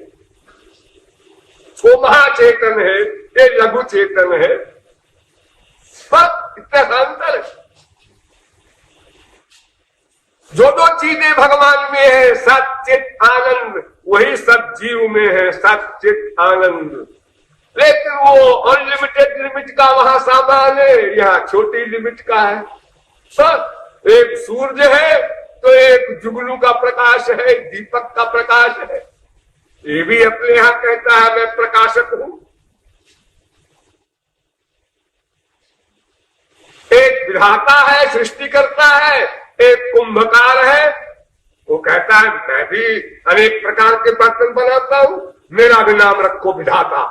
वो महाचेतन है, ये लघु चेतन है, बस इतना अंतर है। जो जो चीजें भगवान में है सच्चित आनंद, वही सब जीव में है सच्चित आनंद। लेकिन वो अनलिमिटेड लिमिट का वहां सामान है, यहाँ छोटी लिमिट का है। सब एक सूर्य है तो एक जुगनू का प्रकाश है, दीपक का प्रकाश है। ये भी अपने यहां कहता है मैं प्रकाशक हूं। एक विधाता है, सृष्टि करता है, एक कुंभकार है, वो कहता है मैं भी अनेक प्रकार के बर्तन बनाता हूं, मेरा भी नाम रखो विधाता,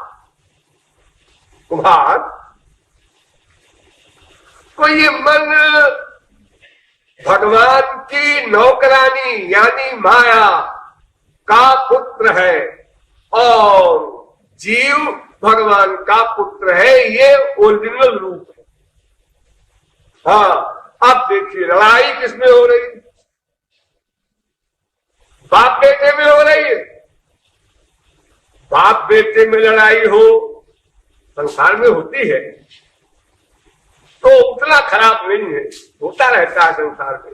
कुम्हार। तो ये मन भगवान की नौकरानी यानी माया का पुत्र है और जीव भगवान का पुत्र है, ये ओरिजिनल रूप है। हाँ, अब देखिए लड़ाई किसमें हो रही है? बाप बेटे में हो रही है। बाप बेटे में लड़ाई हो, संसार में होती है तो उतना खराब नहीं है, होता रहता है संसार में।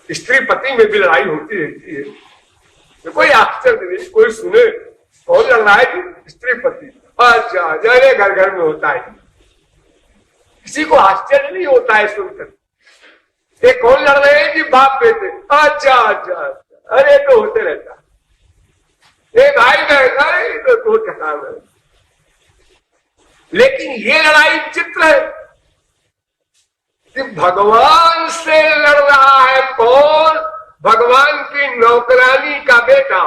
स्त्री पति में भी लड़ाई होती रहती है, तो कोई आश्चर्य नहीं। कोई सुने कौन लड़ रहा है? स्त्री पति। अच्छा, जरे घर घर में होता है, किसी को आश्चर्य नहीं होता है सुनकर। ये कौन लड़ रहे हैं? जी बाप बेटे। अच्छा अच्छा अच्छा, अरे तो होते रहता है। भाई बहन तो ठकान है। लेकिन ये लड़ाई चित्र है कि भगवान से लड़ रहा है कौन? भगवान की नौकरानी का बेटा।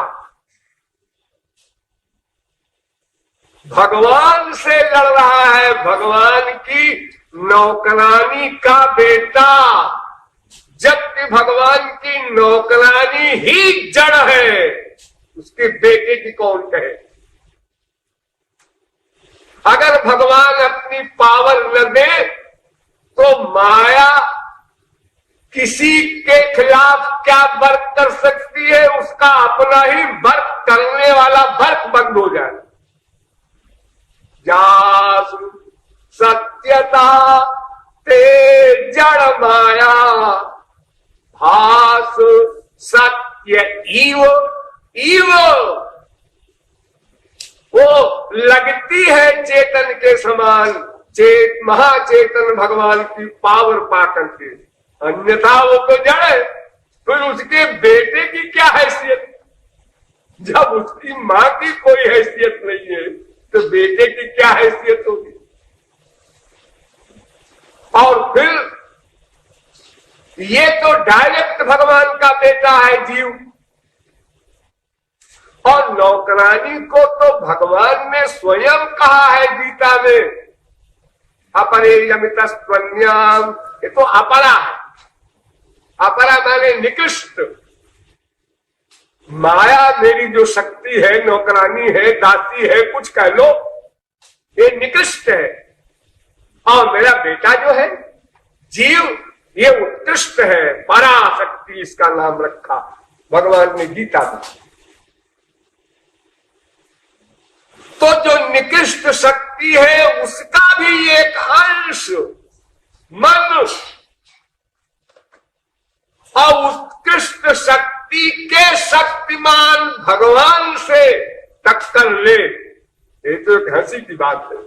भगवान से लड़ रहा है भगवान की नौकरानी का बेटा, जबकि भगवान की नौकरानी ही जड़ है, उसके बेटे की कौन कहे? अगर भगवान अपनी पावर न दे तो माया किसी के खिलाफ क्या वर्क कर सकती है? उसका अपना ही वर्क करने वाला वर्क बंद हो जाए। जासु सत्यता ते जड़ माया, भास सत्य इव इव। वो लगती है चेतन के समान, महाचेतन भगवान की पावर पाकर के, अन्यथा वो तो जड़ है। फिर उसके बेटे की क्या हैसियत? जब उसकी मां की कोई हैसियत नहीं है तो बेटे की क्या हैसियत होगी? और फिर ये तो डायरेक्ट भगवान का बेटा है जीव, और नौकरानी को तो भगवान ने स्वयं कहा है गीता में, अपरेयमित स्वन्याम। ये तो अपरा है, अपरा माने निकृष्ट। माया मेरी जो शक्ति है, नौकरानी है, दासी है, कुछ कह लो, ये निकृष्ट है। और मेरा बेटा जो है जीव, ये उत्कृष्ट है, पराशक्ति इसका नाम रखा भगवान ने गीता में। तो जो निकृष्ट शक्ति है उसका भी एक अंश मन, और उत्कृष्ट शक्ति के शक्तिमान भगवान से टक्कर ले, ये तो एक हंसी की बात है।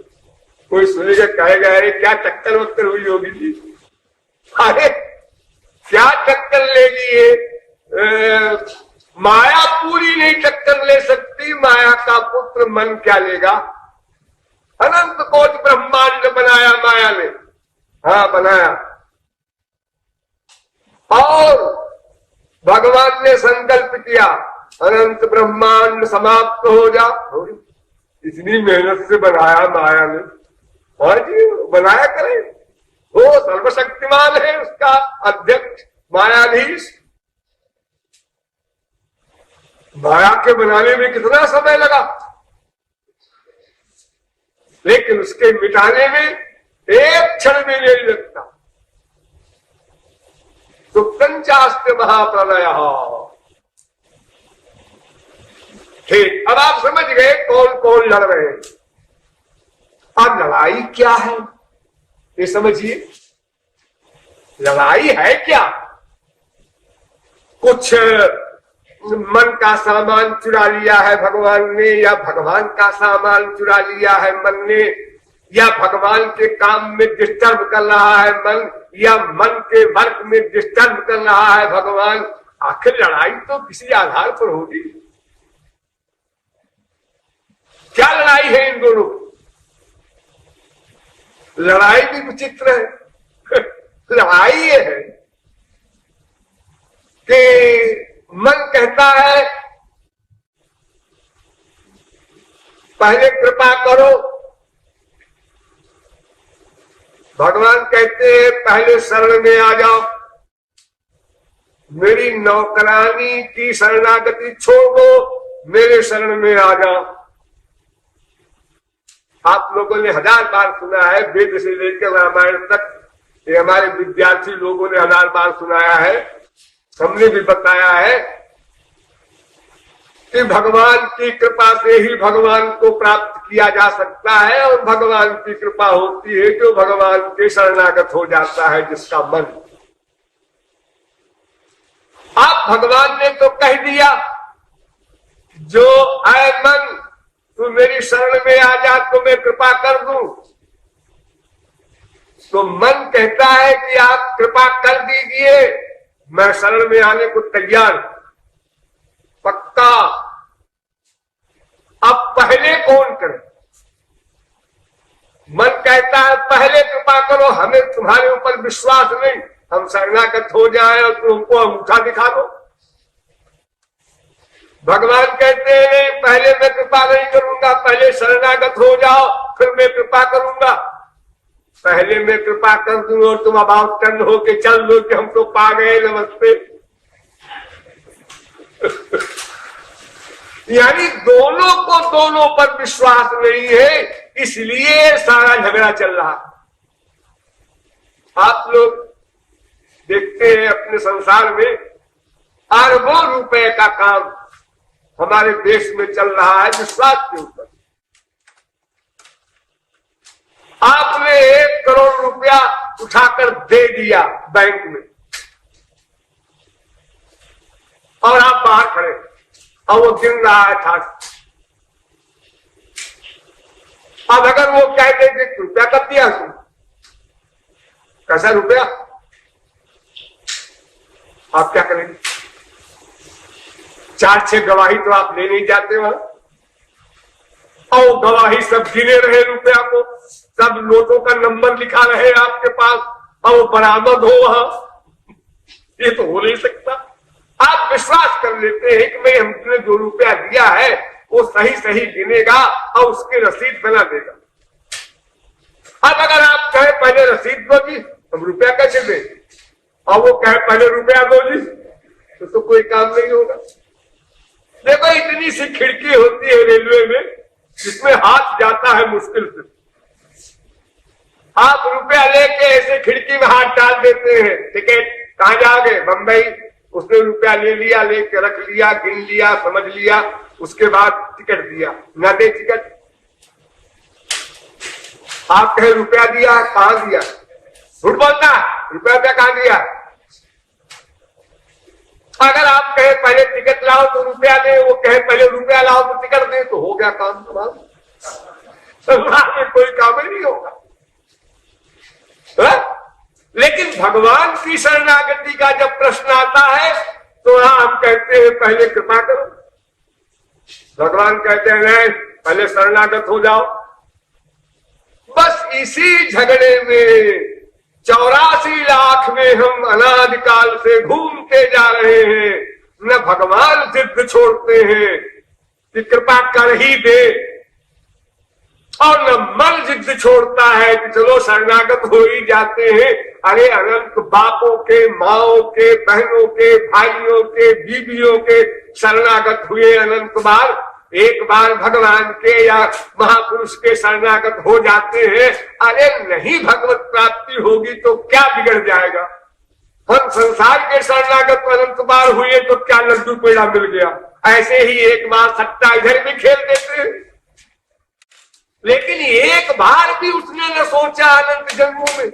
कोई सुनेगा कहेगा अरे क्या टक्कर वक्कर हुई होगी जी? अरे क्या टक्कर लेगी ये? माया पूरी नहीं टक्कर ले सकती, माया का पुत्र मन क्या लेगा? अनंत कोटि ब्रह्मांड बनाया माया ने, हाँ बनाया, और भगवान ने संकल्प किया अनंत ब्रह्मांड समाप्त हो जा। इतनी मेहनत से बनाया माया ने, और जी बनाया करे, वो सर्वशक्तिमान है, उसका अध्यक्ष मायाधीश। माया के बनाने में कितना समय लगा, लेकिन उसके मिटाने में एक क्षण में नहीं लगता। सुप्तंचास्ते महाप्रलय। ठीक, अब आप समझ गए कौन कौन लड़ रहे हैं। अब लड़ाई क्या है ये समझिए। लड़ाई है क्या? कुछ मन का सामान चुरा लिया है भगवान ने, या भगवान का सामान चुरा लिया है मन ने, या भगवान के काम में डिस्टर्ब कर रहा है मन, या मन के वर्क में डिस्टर्ब कर रहा है भगवान। आखिर लड़ाई तो किसी आधार पर होगी। क्या लड़ाई है इन दोनों? लड़ाई भी विचित्र है। लड़ाई ये है कि मन कहता है पहले कृपा करो, भगवान कहते हैं पहले शरण में आ जाओ, मेरी नौकरानी की शरणागति छोड़ दो, मेरे शरण में आ जाओ। आप लोगों ने 1000 बार सुना है, वेद से लेकर रामायण तक, ये हमारे विद्यार्थी लोगों ने 1000 बार सुनाया है, हमने भी बताया है कि भगवान की कृपा से ही भगवान को प्राप्त किया जा सकता है, और भगवान की कृपा होती है जो भगवान के शरणागत हो जाता है जिसका मन। आप भगवान ने तो कह दिया जो आए मन तू मेरी शरण में आ जा तो मैं कृपा कर दूं। तो मन कहता है कि आप कृपा कर दीजिए, मैं शरण में आने को तैयार, पक्का। अब पहले कौन करे? मन कहता है पहले कृपा करो, हमें तुम्हारे ऊपर विश्वास नहीं, हम शरणागत हो जाए और तुमको अंगूठा दिखा दो। भगवान कहते हैं नहीं, पहले मैं कृपा नहीं करूंगा, पहले शरणागत हो जाओ फिर मैं कृपा करूंगा। पहले मैं कृपा कर दूं और तुम अबाउट टर्न होके चल लो कि हम तो पा गए, नमस्ते। यानी दोनों को दोनों पर विश्वास नहीं है, इसलिए सारा झगड़ा चल रहा। आप लोग देखते हैं अपने संसार में अरबों रुपए का काम हमारे देश में चल रहा है विश्वास के ऊपर। आपने 1 करोड़ रुपया उठाकर दे दिया बैंक में और आप बाहर खड़े और वो गिन रहा है ठाट। अब अगर वो कह दे कि रुपया कब दिया तुम, कैसा रुपया, आप क्या करेंगे? 4-6 गवाही तो आप ले नहीं जाते वहां, और गवाही सब गिने रहे रुपया को, सब नोटों का नंबर लिखा रहे आपके पास, और वो बरामद हो वहां, ये तो हो नहीं सकता। आप विश्वास कर लेते हैं कि भाई हमने जो रुपया दिया है वो सही सही गिनेगा और उसकी रसीद बना देगा। अब अगर आप कहे पहले रसीद दो जी, हम रुपया कैसे दें, और वो कहे पहले रुपया दो जी, तो कोई काम नहीं होगा। देखो इतनी सी खिड़की होती है रेलवे में जिसमें हाथ जाता है मुश्किल से। आप रुपया लेके ऐसे खिड़की में हाथ डाल देते हैं, टिकट कहां जाओगे, बंबई। उसने रुपया ले लिया, लेके रख लिया, गिन लिया, समझ लिया, उसके बाद टिकट दिया, न दे टिकट। आप कहे रुपया दिया, कहां दिया, झूठ बोलता, रुपया कहां दिया। अगर आप कहे पहले टिकट लाओ तो रुपया दे, वो कहे पहले रुपया लाओ तो टिकट दे, तो हो गया काम तुम्हारा, में कोई काम ही नहीं होगा। लेकिन भगवान की शरणागति का जब प्रश्न आता है तो यहां हम कहते हैं पहले कृपा करो, भगवान कहते हैं नहीं, पहले शरणागत हो जाओ। बस इसी झगड़े में 84 लाख में हम अनादिकाल से घूमते जा रहे हैं। न भगवान जिद छोड़ते हैं कि कृपा कर ही दे, और न मन जिद छोड़ता है कि चलो शरणागत हो ही जाते हैं। अरे अनंत बापों के, माओं के, बहनों के, भाइयों के, बीवियों के शरणागत हुए अनंत बार। एक बार भगवान के या महापुरुष के शरणागत हो जाते हैं, अरे नहीं भगवत प्राप्ति होगी तो क्या बिगड़ जाएगा। हम संसार के शरणागत अनंत बार हुए तो क्या लड्डू पेड़ा मिल गया, ऐसे ही एक बार सट्टा इधर भी खेल देते हैं। लेकिन एक बार भी उसने न सोचा अनंत जन्मों में,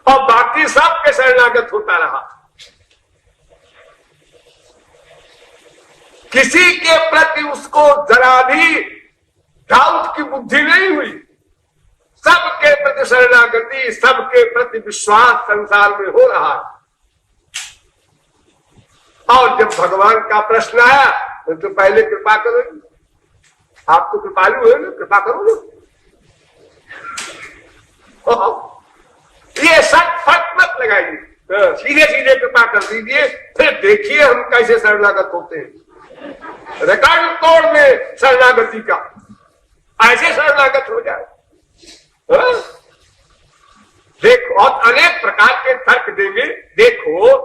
और बाकी सब के शरणागत होता रहा। किसी के प्रति उसको जरा भी डाउट की बुद्धि नहीं हुई, सबके प्रति शरणागति, सबके प्रति विश्वास संसार में हो रहा है। और जब भगवान का प्रश्न आया तो पहले कृपा करो, आप तो कृपालु है ना, कृपा करो ना। ये सब फट मत लगाइए, सीधे सीधे कृपा कर दीजिए, फिर देखिए हम कैसे शरणागत होते हैं। रिकॉर्ड तोड़ में शरणागति का, ऐसे शरणागत हो जाए। देखो, और अनेक प्रकार के तर्क देंगे। देखो,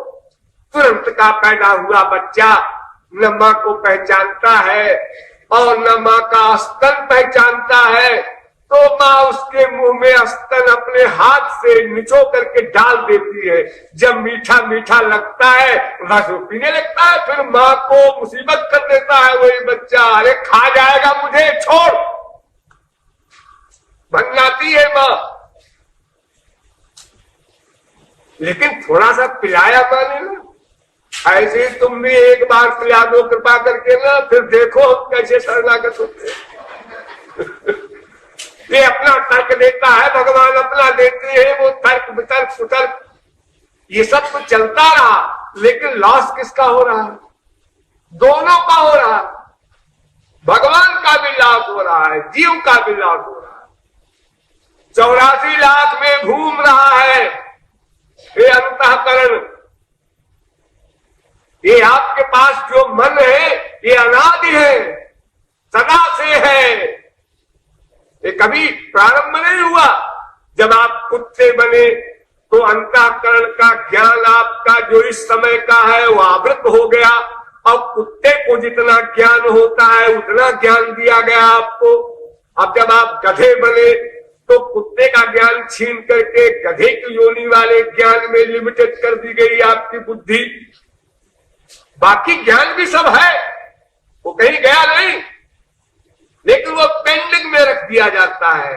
तुरंत का पैदा हुआ बच्चा न मां को पहचानता है और न मां का स्तन पहचानता है, तो मां उसके मुंह मुंह में स्तन अपने हाथ से निचो करके डाल देती है। जब मीठा मीठा लगता है रस पीने लगता है, फिर माँ को मुसीबत कर देता है वही बच्चा, अरे खा जाएगा मुझे, छोड़, बन जाती है माँ। लेकिन थोड़ा सा पिलाया माने ना, ऐसे ही तुम भी एक बार पिला दो कृपा करके ना, फिर देखो कैसे शरणागत होते हैं। ये अपना तर्क देता है, भगवान अपना देते हैं, वो तर्क वितर्क सुतर्क ये सब तो चलता रहा, लेकिन लॉस किसका हो रहा है? दोनों का हो रहा है। भगवान का भी लाभ हो रहा है, जीव का भी लाभ हो रहा है। 84 लाख में घूम रहा है ये अंतःकरण। ये आपके पास जो मन है ये अनादि है, सदा से है, ये कभी प्रारंभ नहीं हुआ। जब आप कुत्ते बने तो अंतःकरण का ज्ञान आपका जो इस समय का है वो आवृत हो गया। अब कुत्ते को जितना ज्ञान होता है उतना ज्ञान दिया गया आपको। अब जब आप गधे बने तो कुत्ते का ज्ञान छीन करके गधे की योनि वाले ज्ञान में लिमिटेड कर दी गई आपकी बुद्धि। बाकी ज्ञान भी सब है, वो कहीं गया नहीं, लेकिन वो पेंडिंग में रख दिया जाता है।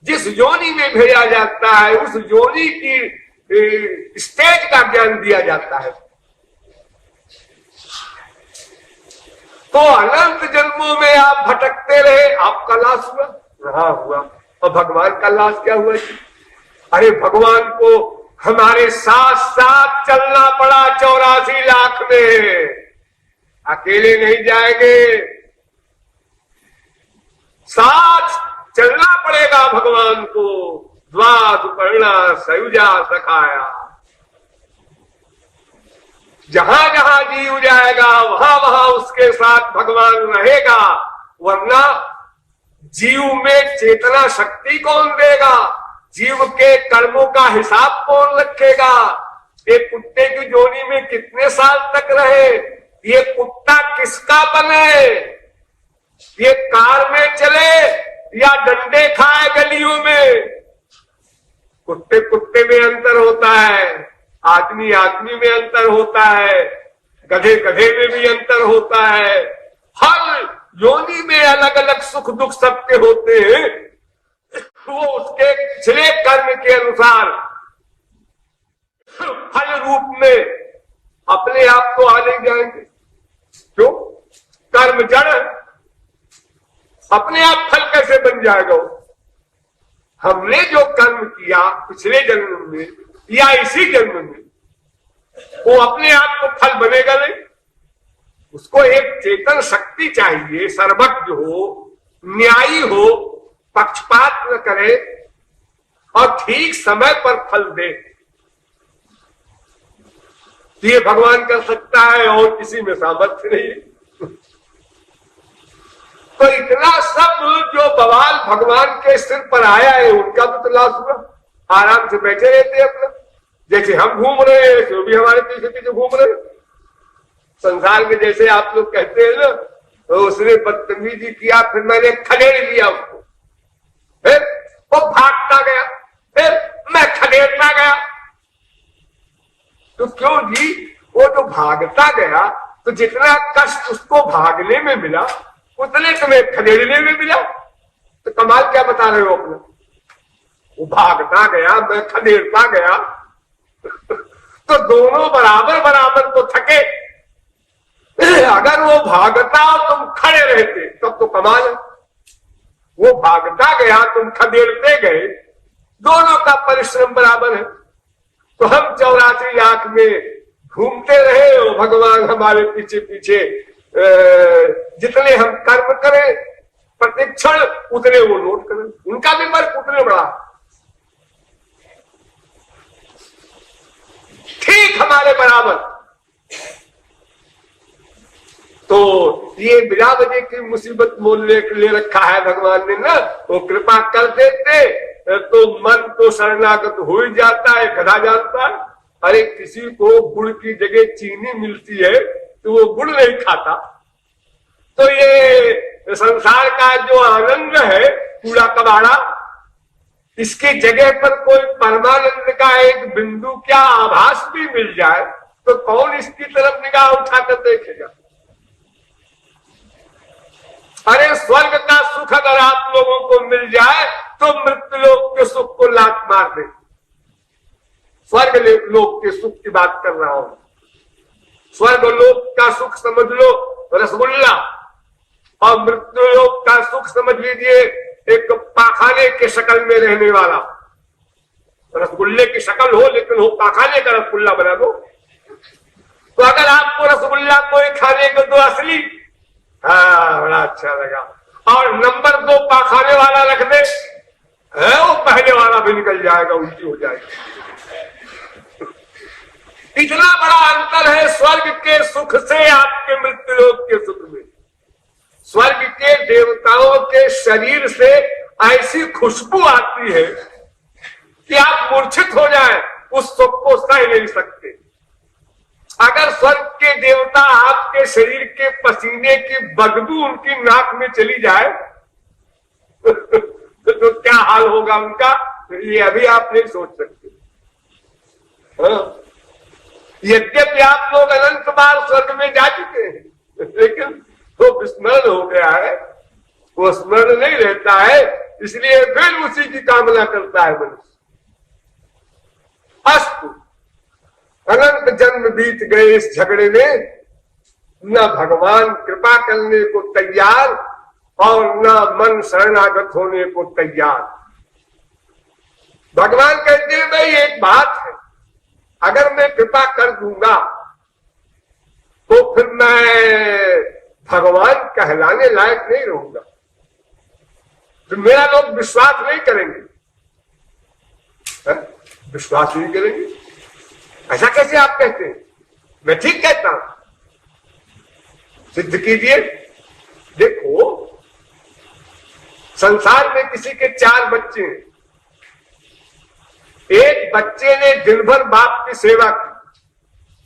जिस योनि में भेजा जाता है उस योनि की स्टेज का ज्ञान दिया जाता है। तो अनंत जन्मों में आप भटकते रहे, आपका लाश हुआ, रहा हुआ। और भगवान का लाश क्या हुआ? अरे भगवान को हमारे साथ साथ चलना पड़ा 84 लाख में, अकेले नहीं जाएंगे, साथ चलना पड़ेगा भगवान को। द्वादुपर्णा सयुजा सखाया, जहां जहां जीव जाएगा वहां वहां उसके साथ भगवान रहेगा। वरना जीव में चेतना शक्ति कौन देगा? जीव के कर्मों का हिसाब कौन रखेगा? ये कुत्ते की जोनी में कितने साल तक रहे? ये कुत्ता किसका बने? ये कार में चले या डंडे खाए गलियों में? कुत्ते कुत्ते में अंतर होता है, आदमी आदमी में अंतर होता है, गधे गधे में भी अंतर होता है। हर योनि में अलग अलग सुख दुख सबके होते हैं। वो उसके पिछले कर्म के अनुसार फल रूप में अपने आप को आने जाएंगे। क्यों? कर्म जड़, अपने आप फल कैसे बन जाएगा? हमने जो कर्म किया पिछले जन्म में या इसी जन्म में, वो अपने आप को फल बनेगा नहीं। उसको एक चेतन शक्ति चाहिए, सर्वज्ञ हो, न्यायी हो, पक्षपात न करे और ठीक समय पर फल दे। ये भगवान कर सकता है और किसी में सामर्थ्य नहीं है। तो इतना सब जो बवाल भगवान के सिर पर आया है उनका भी तो लाश हुआ। आराम से बैठे रहते अपना, जैसे हम घूम रहे हैं तो भी हमारे पीछे पीछे घूम रहे। संसार में जैसे आप लोग कहते हैं ना, तो उसने बदतमीजी किया, फिर मैंने खदेड़ लिया उसको, फिर वो भागता गया, फिर मैं खदेड़ता गया। तो क्यों जी? वो जो भागता गया तो जितना कष्ट उसको भागने में मिला उतने तुम्हें खदेड़ने में मिला। तो कमाल क्या बता रहे हो अपना? वो भागता गया, मैं खदेड़ता गया। तो दोनों बराबर बराबर तो थके। अगर वो भागता और तुम खड़े रहते तब तो कमाल है। वो भागता गया, तुम खदेड़ते गए, दोनों का परिश्रम बराबर है। तो हम 84 लाख में घूमते रहे और भगवान हमारे पीछे पीछे जितने हम कर्म करें प्रतिक्षण उतने वो नोट करें। उनका भी वर्क उतने बड़ा, ठीक हमारे बराबर। तो ये बिना वजह की मुसीबत मोल ले रखा है भगवान ने ना। वो कृपा कर देते तो मन तो शरणागत हो ही जाता है। गधा जानता है, अरे किसी को गुड़ की जगह चीनी मिलती है तो वो गुड़ नहीं खाता। तो ये संसार का जो आनंद है कूड़ा कबाड़ा, इसकी जगह पर कोई परमानंद का एक बिंदु क्या आभास भी मिल जाए तो कौन इसकी तरफ निगाह उठाकर देखेगा। अरे स्वर्ग का सुख अगर आप लोगों को मिल जाए तो मृत्युलोक के सुख को लात मार दे। स्वर्ग लोक के सुख की बात कर रहा हूं। स्वर्ग लोक का सुख समझ लो रसगुल्ला, और मृत्युलोक का सुख समझ लीजिए एक पाखाने के शक्ल में रहने वाला। रसगुल्ले की शक्ल हो लेकिन हो पाखाने का रसगुल्ला बना दो। तो अगर आपको रसगुल्ला कोई खाने को तो असली, हाँ बड़ा अच्छा लगा, और नंबर 2 पाखाने वाला रख दे, वो पहले वाला भी निकल जाएगा, उल्टी हो जाएगी। इतना बड़ा अंतर है स्वर्ग के सुख से आपके मृत्युलोक के सुख में। स्वर्ग के देवताओं के शरीर से ऐसी खुशबू आती है कि आप मूर्छित हो जाएं, उस सुख को सह नहीं सकते। अगर स्वर्ग के देवता आपके शरीर के पसीने की बदबू उनकी नाक में चली जाए तो क्या हाल होगा उनका, ये अभी आप नहीं सोच सकते। हाँ? यद्यपि आप लोग अनंत बार स्वर्ग में जा चुके हैं, लेकिन वो विस्मरण हो गया है, वो स्मरण नहीं रहता है, इसलिए फिर उसी की कामना करता है मनुष्य। अस्तु, अनंत जन्म बीत गए इस झगड़े में, न भगवान कृपा करने को तैयार और न मन शरणागत होने को तैयार। भगवान कहते हैं भाई एक बात है, अगर मैं कृपा कर दूंगा तो फिर मैं भगवान कहलाने लायक नहीं रहूंगा, तो मेरा लोग विश्वास नहीं करेंगे। विश्वास नहीं करेंगे, ऐसा कैसे आप कहते हैं? मैं ठीक कहता हूं, सिद्ध कीजिए। देखो, संसार में किसी के 4 बच्चे हैं। एक बच्चे ने दिन भर बाप की सेवा की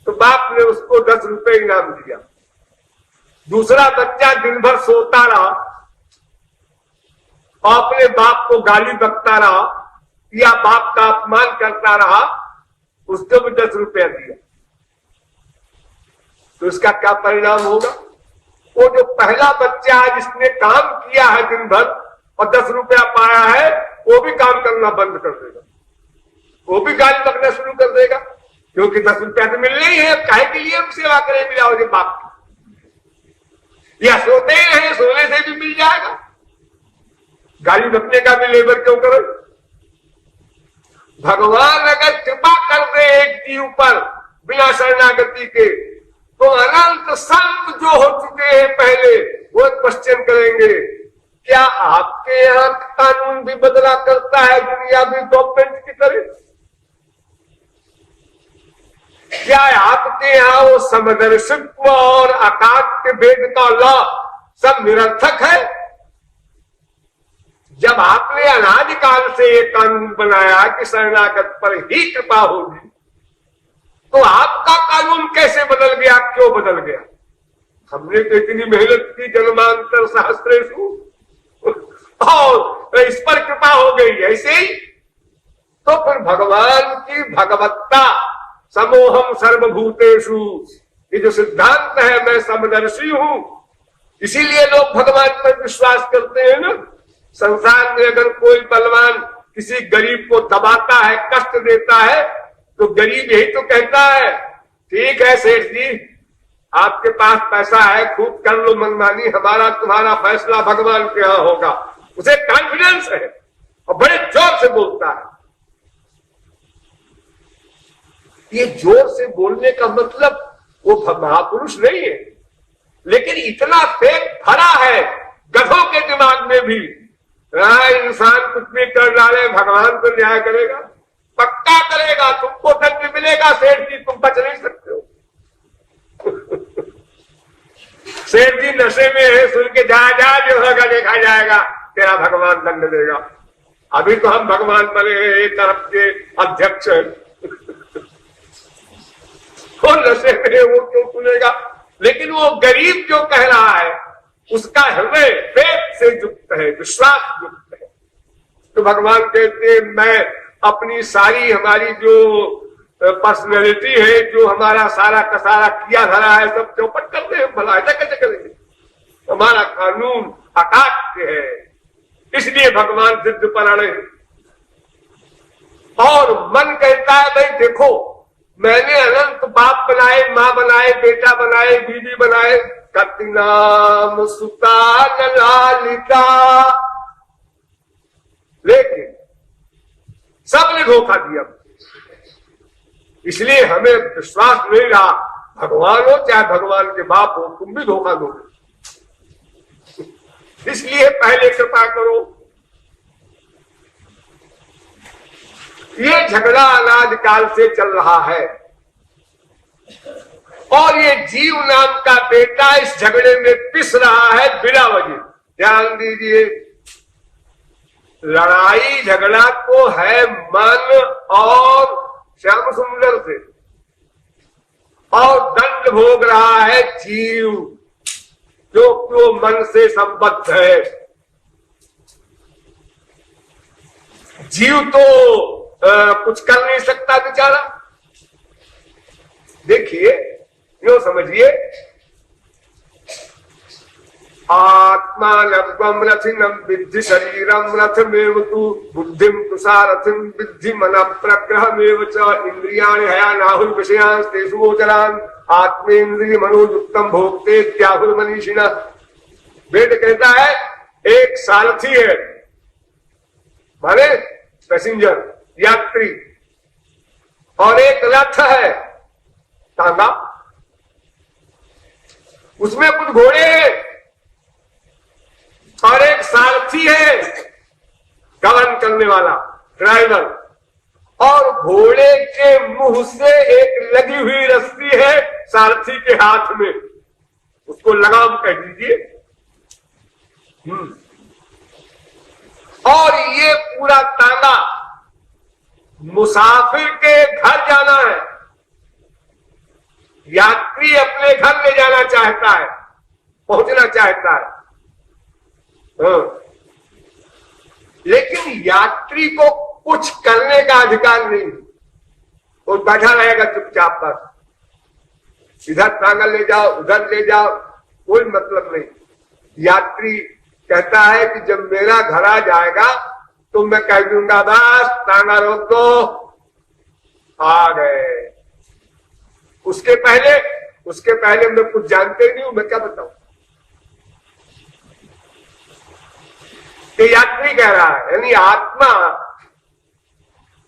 तो बाप ने उसको 10 रुपए इनाम दिया। दूसरा बच्चा दिन भर सोता रहा और अपने बाप को गाली बकता रहा या बाप का अपमान करता रहा, उसको भी 10 रुपया दिया। तो इसका क्या परिणाम होगा? वो जो पहला बच्चा है जिसने काम किया है दिन भर और 10 रुपया पाया है, वो भी काम करना बंद कर देगा, वो भी गाली बकना शुरू कर देगा, क्योंकि 10 रुपया तो मिलना ही है। काहे के लिए हम सेवा करें बिना वजह बाप की? या सोते हैं, सोने से भी मिल जाएगा, गाली बकने का भी लेबर क्यों करो? भगवान अगर कृपा कर दे एक जीव पर बिना शरणागति के, तो अनंत संत जो हो चुके हैं पहले वो क्वेश्चन करेंगे, क्या आपके यहां कानून भी बदला करता है दुनिया भी गवर्नमेंट की तरह? क्या आपके यहां वो समदर्शित्व और अकाट्य वेद का लॉ सब निरर्थक है? जब आपने अनादिकाल से ये कानून बनाया कि शरणागत पर ही कृपा होगी, तो आपका कानून कैसे बदल गया, क्यों बदल गया? हमने तो इतनी मेहनत की, जन्मांतर सहस्रेषु, और इस पर कृपा हो गई ऐसे ही। तो फिर भगवान की भगवत्ता, समोहम सर्वभूतेषु, ये जो सिद्धांत है, मैं समदर्शी हूं, इसीलिए लोग भगवान पर विश्वास करते हैं ना। संसार में अगर कोई बलवान किसी गरीब को दबाता है, कष्ट देता है, तो गरीब यही तो कहता है, ठीक है सेठ जी, आपके पास पैसा है, खूब कर लो मनमानी, हमारा तुम्हारा फैसला भगवान के यहां होगा। उसे कॉन्फिडेंस है और बड़े जोर से बोलता है। ये जोर से बोलने का मतलब वो महापुरुष नहीं है, लेकिन इतना फेक भरा है गधों के दिमाग में भी, इंसान कुछ भी कर डाले भगवान तो न्याय करेगा, पक्का करेगा, तुमको दंड मिलेगा सेठ जी, तुम बच नहीं सकते हो। सेठ जी नशे में है, सुन के जा जो होगा देखा जाएगा, तेरा भगवान दंड देगा। अभी तो हम भगवान बने हैं, एक तरफ के अध्यक्ष हैं। वो नशे में वो क्यों सुनेगा? लेकिन वो गरीब जो कह रहा है उसका हृदय वेद से युक्त है, विश्वास युक्त है, तो भगवान कहते हैं मैं अपनी सारी हमारी जो पर्सनैलिटी है, जो हमारा सारा का सारा किया धरा है, सब चौपट कर दे, भला ऐसा कैसे करेंगे? हमारा कानून अकाट्य है, इसलिए भगवान सिद्ध पराणे। और मन कहता है भाई देखो मैंने अनंत बाप बनाए, मां बनाए, बेटा बनाए, बीवी बनाए, कति नाम सुता लालिता, लेकिन सबने धोखा दिया। इसलिए हमें विश्वास नहीं रहा, भगवान हो चाहे भगवान के बाप हो, तुम भी धोखा दोगे। इसलिए पहले कृपा करो। ये झगड़ा अनाज काल से चल रहा है और ये जीव नाम का बेटा इस झगड़े में पिस रहा है बिना वजह। ध्यान दीजिए, लड़ाई झगड़ा तो है मन और श्याम सुंदर से, और दंड भोग रहा है जीव जो मन से संबद्ध है। जीव तो कुछ कर नहीं सकता बेचारा। देखिए यो समझिए, आत्मानम रथिनम विद्धि शरीरम रथमेव तु बुद्धिम तुषारथिम विद्धि मन प्रग्रहमेव च इंद्रियाणि हयानाहुल विषयान् तेषु गोचरान् आत्मेन्द्रिय मनोयुक्तम भोक्ते त्याहुल मनीषिणः। वेद कहता है एक सारथी है, माने पैसेंजर यात्री, और एक रथ है तांगा, उसमें कुछ घोड़े हैं और एक सारथी है गमन करने वाला ड्राइवर, और घोड़े के मुंह से एक लगी हुई रस्सी है सारथी के हाथ में, उसको लगाम कह दीजिए। और ये पूरा तांगा मुसाफिर के घर जाना है, यात्री अपने घर ले जाना चाहता है, पहुंचना चाहता है। लेकिन यात्री को कुछ करने का अधिकार नहीं, वो बैठा रहेगा चुपचाप, बस इधर तांगा ले जाओ उधर ले जाओ, कोई मतलब नहीं। यात्री कहता है कि जब मेरा घर आ जाएगा तो मैं कह दूंगा बस तांगा रोक दो, आ गए। उसके पहले मैं कुछ जानते नहीं हूं, मैं क्या बताऊं। ये यात्री कह रहा है, यानी आत्मा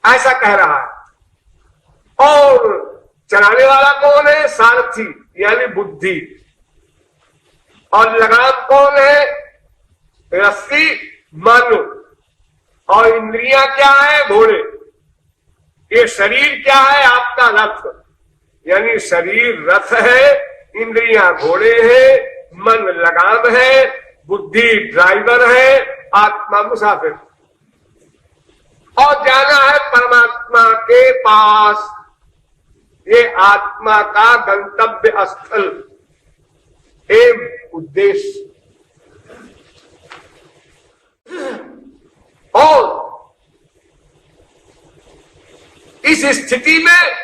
ऐसा कह रहा है। और चलाने वाला कौन है? सारथी यानी बुद्धि। और लगाम कौन है? रस्सी मन। और इंद्रियां क्या है? घोड़े। ये शरीर क्या है? आपका रथ, यानी शरीर रथ है, इंद्रियां घोड़े हैं, मन लगाम है, बुद्धि ड्राइवर है, आत्मा मुसाफिर। और जाना है परमात्मा के पास, ये आत्मा का गंतव्य स्थल, एम उद्देश्य। और इस स्थिति में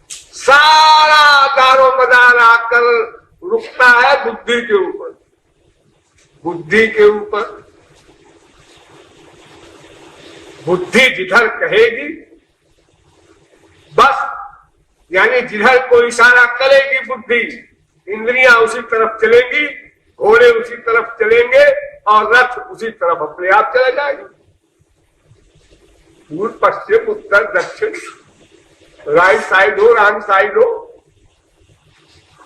सारा दारो मदार आकर रुकता है बुद्धि के ऊपर। बुद्धि के ऊपर बुद्धि जिधर कहेगी बस, यानी जिधर को इशारा करेगी बुद्धि, इंद्रियां उसी तरफ चलेंगी, घोड़े उसी तरफ चलेंगे और रथ उसी तरफ अपने आप चले जाएंगे। पूर्व पश्चिम उत्तर दक्षिण, राइट साइड हो रॉन्ग साइड हो,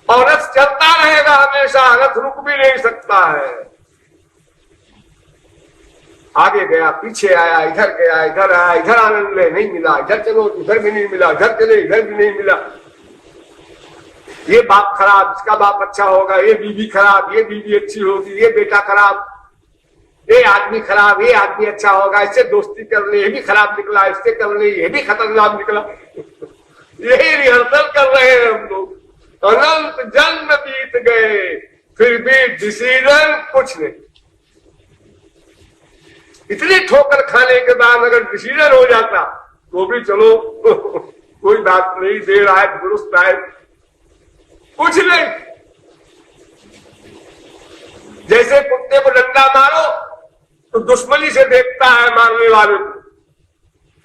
और रथ चलता रहेगा हमेशा, रथ रुक भी नहीं सकता है। आगे गया पीछे आया, इधर गया इधर आया, इधर आनंद ले नहीं मिला, इधर चलो इधर भी नहीं मिला, इधर चले इधर भी नहीं मिला। ये बाप खराब, इसका बाप अच्छा होगा, ये बीवी खराब, ये बीवी अच्छी होगी, ये बेटा खराब, ये आदमी खराब, ये आदमी अच्छा होगा, इससे दोस्ती कर ले, ये भी खराब निकला, इससे कर ले, ये भी खतरनाक निकला। यही रिहर्सल कर रहे हैं हम लोग। अनंत जन्म बीत गए फिर भी डिसीजन कुछ नहीं। इतनी ठोकर खाने के बाद अगर डिसीजन हो जाता तो भी चलो कोई बात नहीं, देर आए दुरुस्त आए, कुछ नहीं। जैसे कुत्ते को डंडा मारो तो दुश्मनी से देखता है मारने वाले को,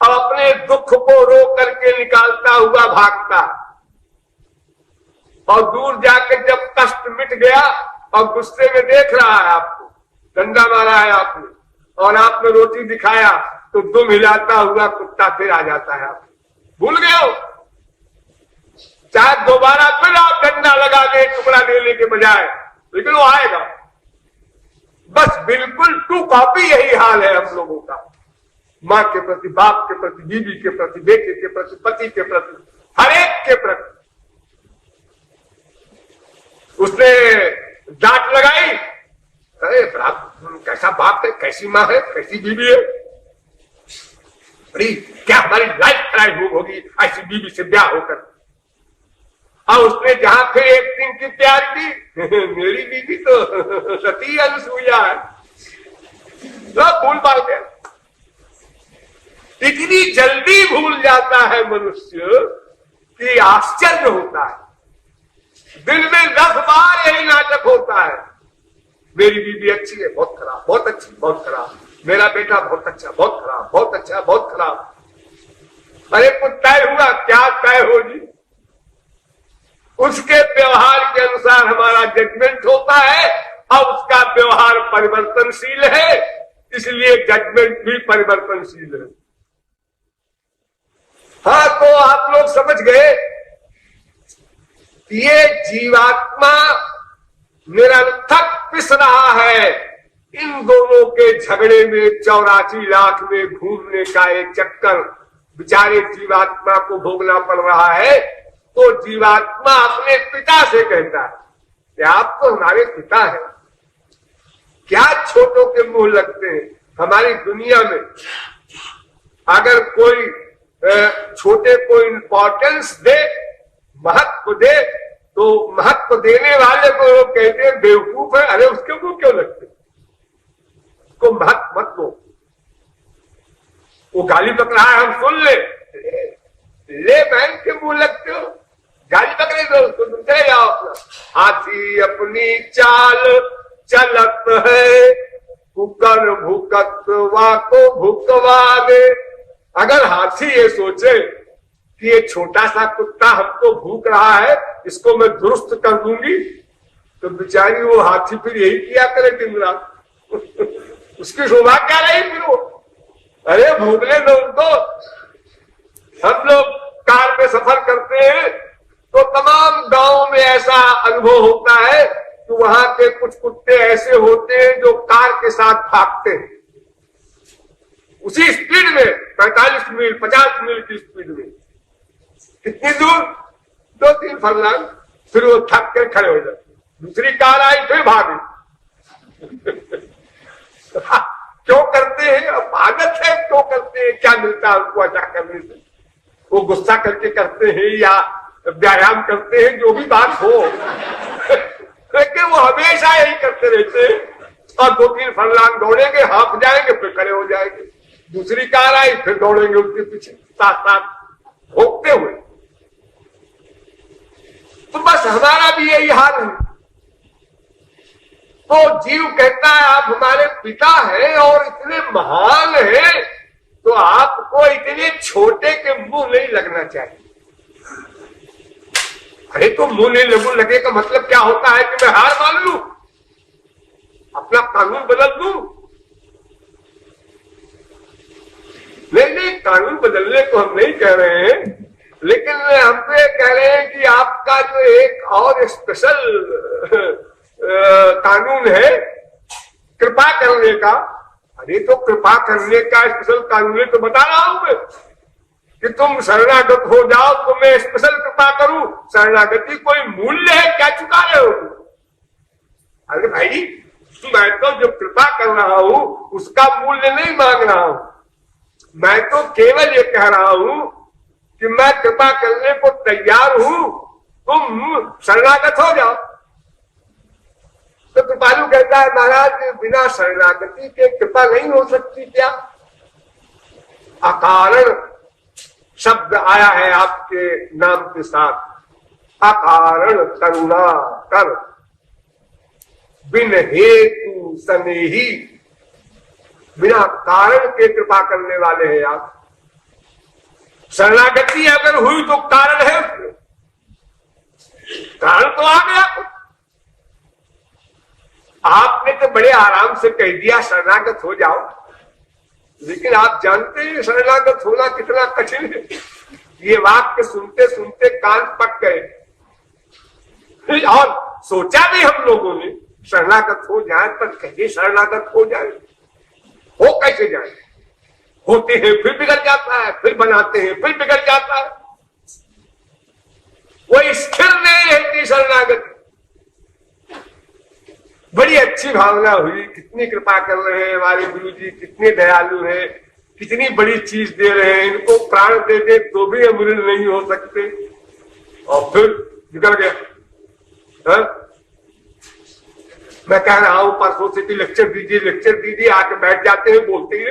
और अपने दुख को रो करके निकालता हुआ भागता, और दूर जाकर जब कष्ट मिट गया और गुस्से में देख रहा है आपको, डंडा मारा है आपने और आपने रोटी दिखाया, तो दुम हिलाता हुआ कुत्ता फिर आ जाता है। आप भूल गए हो, चाहे दोबारा फिर आप डंडा लगा दे टुकड़ा देने के बजाय, लेकिन वो आएगा। बस बिल्कुल टू कॉपी यही हाल है हम लोगों का, मां के प्रति, बाप के प्रति, बीवी के प्रति, बेटे के प्रति, पति के प्रति, हर एक के प्रति। उसने डांट लगाई, अरे कैसा बाप है, कैसी माँ है, कैसी बीवी है, अरे क्या हमारी लाइफ खराब होगी ऐसी बीवी से ब्याह होकर। और उसने जहां फिर एक्टिंग की प्यार की, मेरी बीवी तो सती अनुसूया है, सब भूल पाल गया। इतनी जल्दी भूल जाता है मनुष्य कि आश्चर्य होता है। दिन में 10 बार यही नाटक होता है, मेरी बीवी अच्छी है, बहुत खराब, बहुत अच्छी, बहुत खराब, मेरा बेटा बहुत अच्छा, बहुत खराब, बहुत अच्छा, बहुत खराब। अरे कुछ तय हुआ, क्या तय हो जी? उसके व्यवहार के अनुसार हमारा जजमेंट होता है, और उसका व्यवहार परिवर्तनशील है, इसलिए जजमेंट भी परिवर्तनशील है। हाँ, तो आप लोग समझ गए, ये जीवात्मा निरर्थक पिस रहा है इन दोनों के झगड़े में, 84 लाख में घूमने का एक चक्कर बेचारे जीवात्मा को भोगना पड़ रहा है। तो जीवात्मा अपने पिता से कहता है कि आप तो हमारे पिता हैं, क्या छोटों के मुंह लगते हैं। हमारी दुनिया में अगर कोई छोटे को इंपॉर्टेंस दे, महत्व दे, तो महत्व देने वाले को लोग कहते हैं बेवकूफ है। अरे उसके मुंह क्यों लगते, उसको महत्व मत दो। वो गाली बक रहा है, हम सुन ले बहन के मुंह लगते हो, गाली बक रही तो उसको तुम चले जाओ अपना। हाथी अपनी चाल चलत है, कुकर भूकतवा को भुकवा दे। अगर हाथी ये सोचे कि ये छोटा सा कुत्ता हमको भूख रहा है, इसको मैं दुरुस्त कर दूंगी, तो बेचारी वो हाथी फिर यही किया करे दिन रात। उसकी शोभा क्या रही फिर वो। अरे भूखने दो उनको। हम लोग कार में सफर करते हैं तो तमाम गांव में ऐसा अनुभव होता है कि वहां के कुछ कुत्ते ऐसे होते हैं जो कार के साथ भागते हैं उसी स्पीड में, 45 मील 50 मील की स्पीड में। कितनी दूर? 2-3 फरलांग। फिर वो थक कर खड़े हो जाते, दूसरी कार आई फिर भागे। क्यों करते हैं? अब आदत है, क्यों करते हैं? क्या मिलता है उनको ऐसा करने से? वो गुस्सा करके करते हैं या व्यायाम करते हैं, जो भी बात हो, लेकिन वो हमेशा यही करते रहते हैं। और 2-3 फरलांग दौड़ेंगे, हाँफ जाएंगे, फिर खड़े हो जाएंगे। दूसरी कार आई फिर दौड़ेंगे उनके पीछे, साथ साथ भोगते हुए। तो बस हमारा भी यही हाल है। तो जीव कहता है आप हमारे पिता हैं और इतने महान हैं, तो आपको इतने छोटे के मुंह नहीं लगना चाहिए। अरे तो मुंह नहीं लगे का मतलब क्या होता है कि मैं हार मान लूं, अपना कानून बदल दूं? नहीं, कानून बदलने को हम नहीं कह रहे हैं, लेकिन हम तो ये कह रहे हैं कि आपका जो एक और स्पेशल कानून है कृपा करने का। अरे तो कृपा करने का स्पेशल कानून तो बता रहा हूं मैं कि तुम शरणागत हो जाओ तो मैं स्पेशल कृपा करूं। शरणागति कोई मूल्य है क्या चुका रहे हो? अरे भाई, मैं तो जो कृपा कर रहा हूं उसका मूल्य नहीं मांग रहा हूं, मैं तो केवल ये कह रहा हूं कि मैं कृपा करने को तैयार हूं, तुम शरणागत हो जाओ। तो कृपालु कहता है महाराज बिना शरणागति के कृपा नहीं हो सकती क्या? अकारण शब्द आया है आपके नाम के साथ, अकारण करुणा कर, बिन हेतु स्नेही, बिना कारण के कृपा करने वाले हैं आप। शरणागति अगर हुई तो कारण है, कारण तो आ गया। आपने तो बड़े आराम से कह दिया शरणागत हो जाओ, लेकिन आप जानते हैं शरणागत होना कितना कठिन है। ये वाक्य सुनते सुनते कान पक गए और सोचा भी हम लोगों ने शरणागत हो जाए, पर कहिए शरणागत हो जाए, हो कैसे जाए? होते हैं फिर बिगड़ जाता है, फिर बनाते हैं फिर बिगड़ जाता है। वो स्थिर नहीं रहती शरणागति। बड़ी अच्छी भावना हुई, कितनी कृपा कर रहे हैं हमारे गुरु जी, कितने दयालु हैं, कितनी बड़ी चीज दे रहे हैं, इनको प्राण दे दे तो भी अमृत नहीं हो सकते, और फिर निकल गया। मैं कह रहा हूं परसों से कि लेक्चर दीजिए, आके बैठ जाते हैं, बोलते ही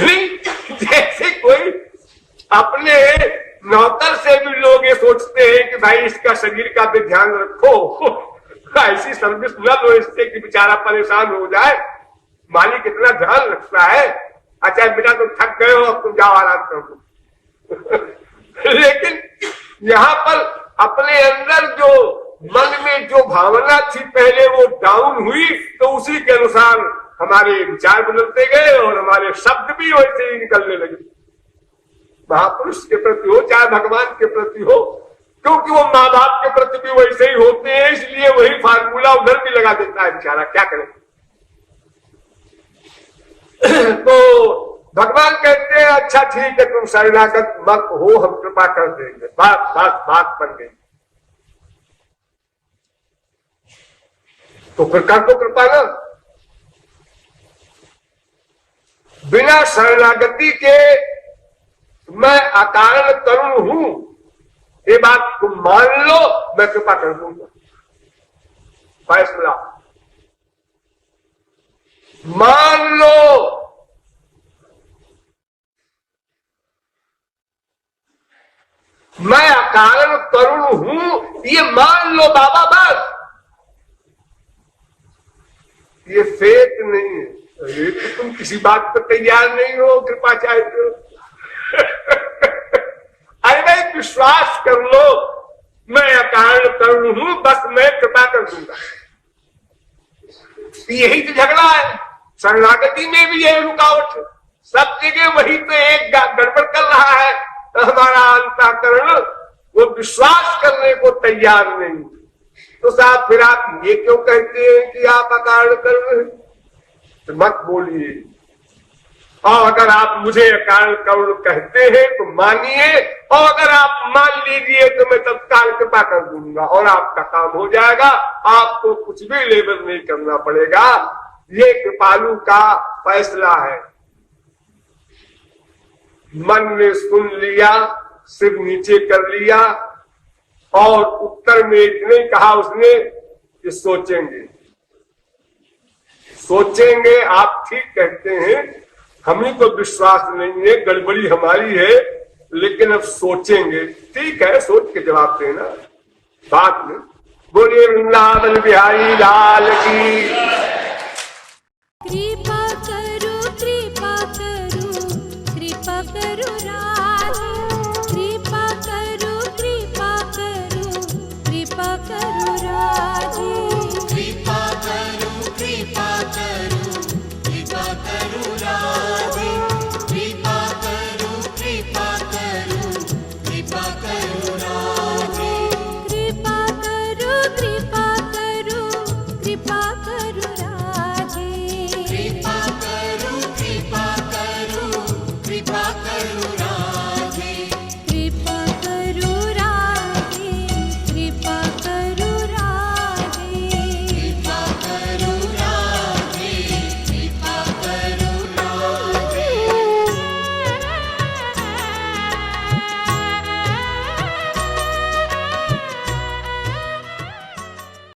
नहीं। जैसे कोई अपने नौकर से भी लोग ये सोचते हैं कि भाई इसका शरीर का भी ध्यान रखो, ऐसी सर्विस न लो इससे कि बेचारा परेशान हो जाए। मालिक इतना ध्यान रखता है, अच्छा बेटा तुम थक गए हो, अब तुम जाओ आराम करो। लेकिन यहाँ पर अपने अंदर जो मन में जो भावना थी पहले वो डाउन हुई, तो उसी के अनुसार हमारे विचार बदलते गए और हमारे शब्द भी वैसे ही निकलने लगे। महापुरुष के प्रति हो चाहे भगवान के प्रति हो, क्योंकि वो माँ बाप के प्रति भी वैसे ही होते हैं, इसलिए वही फार्मूला उधर भी लगा देता है बेचारा, क्या करें। तो भगवान कहते हैं अच्छा ठीक है तुम शरणागत मत हो, हम कृपा कर देंगे। बात बन गई। तो फिर कर दो कृपा ना। बिना शरणागति के मैं अकारण तरुण हूं, ये बात तुम मान लो, मैं कृपा कर दूंगा। फैसला मान लो। मैं अकारण तरुण हूं, ये मान लो बाबा, बस। ये फेक नहीं है, ये तो तुम किसी बात पर तैयार नहीं हो, कृपा चाहते हो। अरे विश्वास कर लो, मैं अकारण तरुण हूं, बस मैं कृपा कर दूंगा। यही तो झगड़ा है, शरणागति में भी यही रुकावट है। सब जगह वही तो एक गड़बड़ कर रहा है, हमारा अंतःकरण वो विश्वास करने को तैयार नहीं। तो साहब फिर आप ये क्यों कहते हैं कि आप अकारण कर रहे हैं? तो मत बोलिए, और अगर आप मुझे अकारण करुण कहते हैं तो मानिए, और अगर आप मान लीजिए तो मैं तत्काल कृपा कर दूंगा और आपका काम हो जाएगा। आपको कुछ भी लेबर नहीं करना पड़ेगा, ये कृपालु का फैसला है। मन ने सुन लिया, सिर नीचे कर लिया, और उत्तर में इतने कहा उसने कि सोचेंगे। आप ठीक कहते हैं, हमें तो विश्वास नहीं है, गड़बड़ी हमारी है, लेकिन अब सोचेंगे। ठीक है, सोच के जवाब देना बाद में। बोलिए वृंदावन बिहारी लाल की।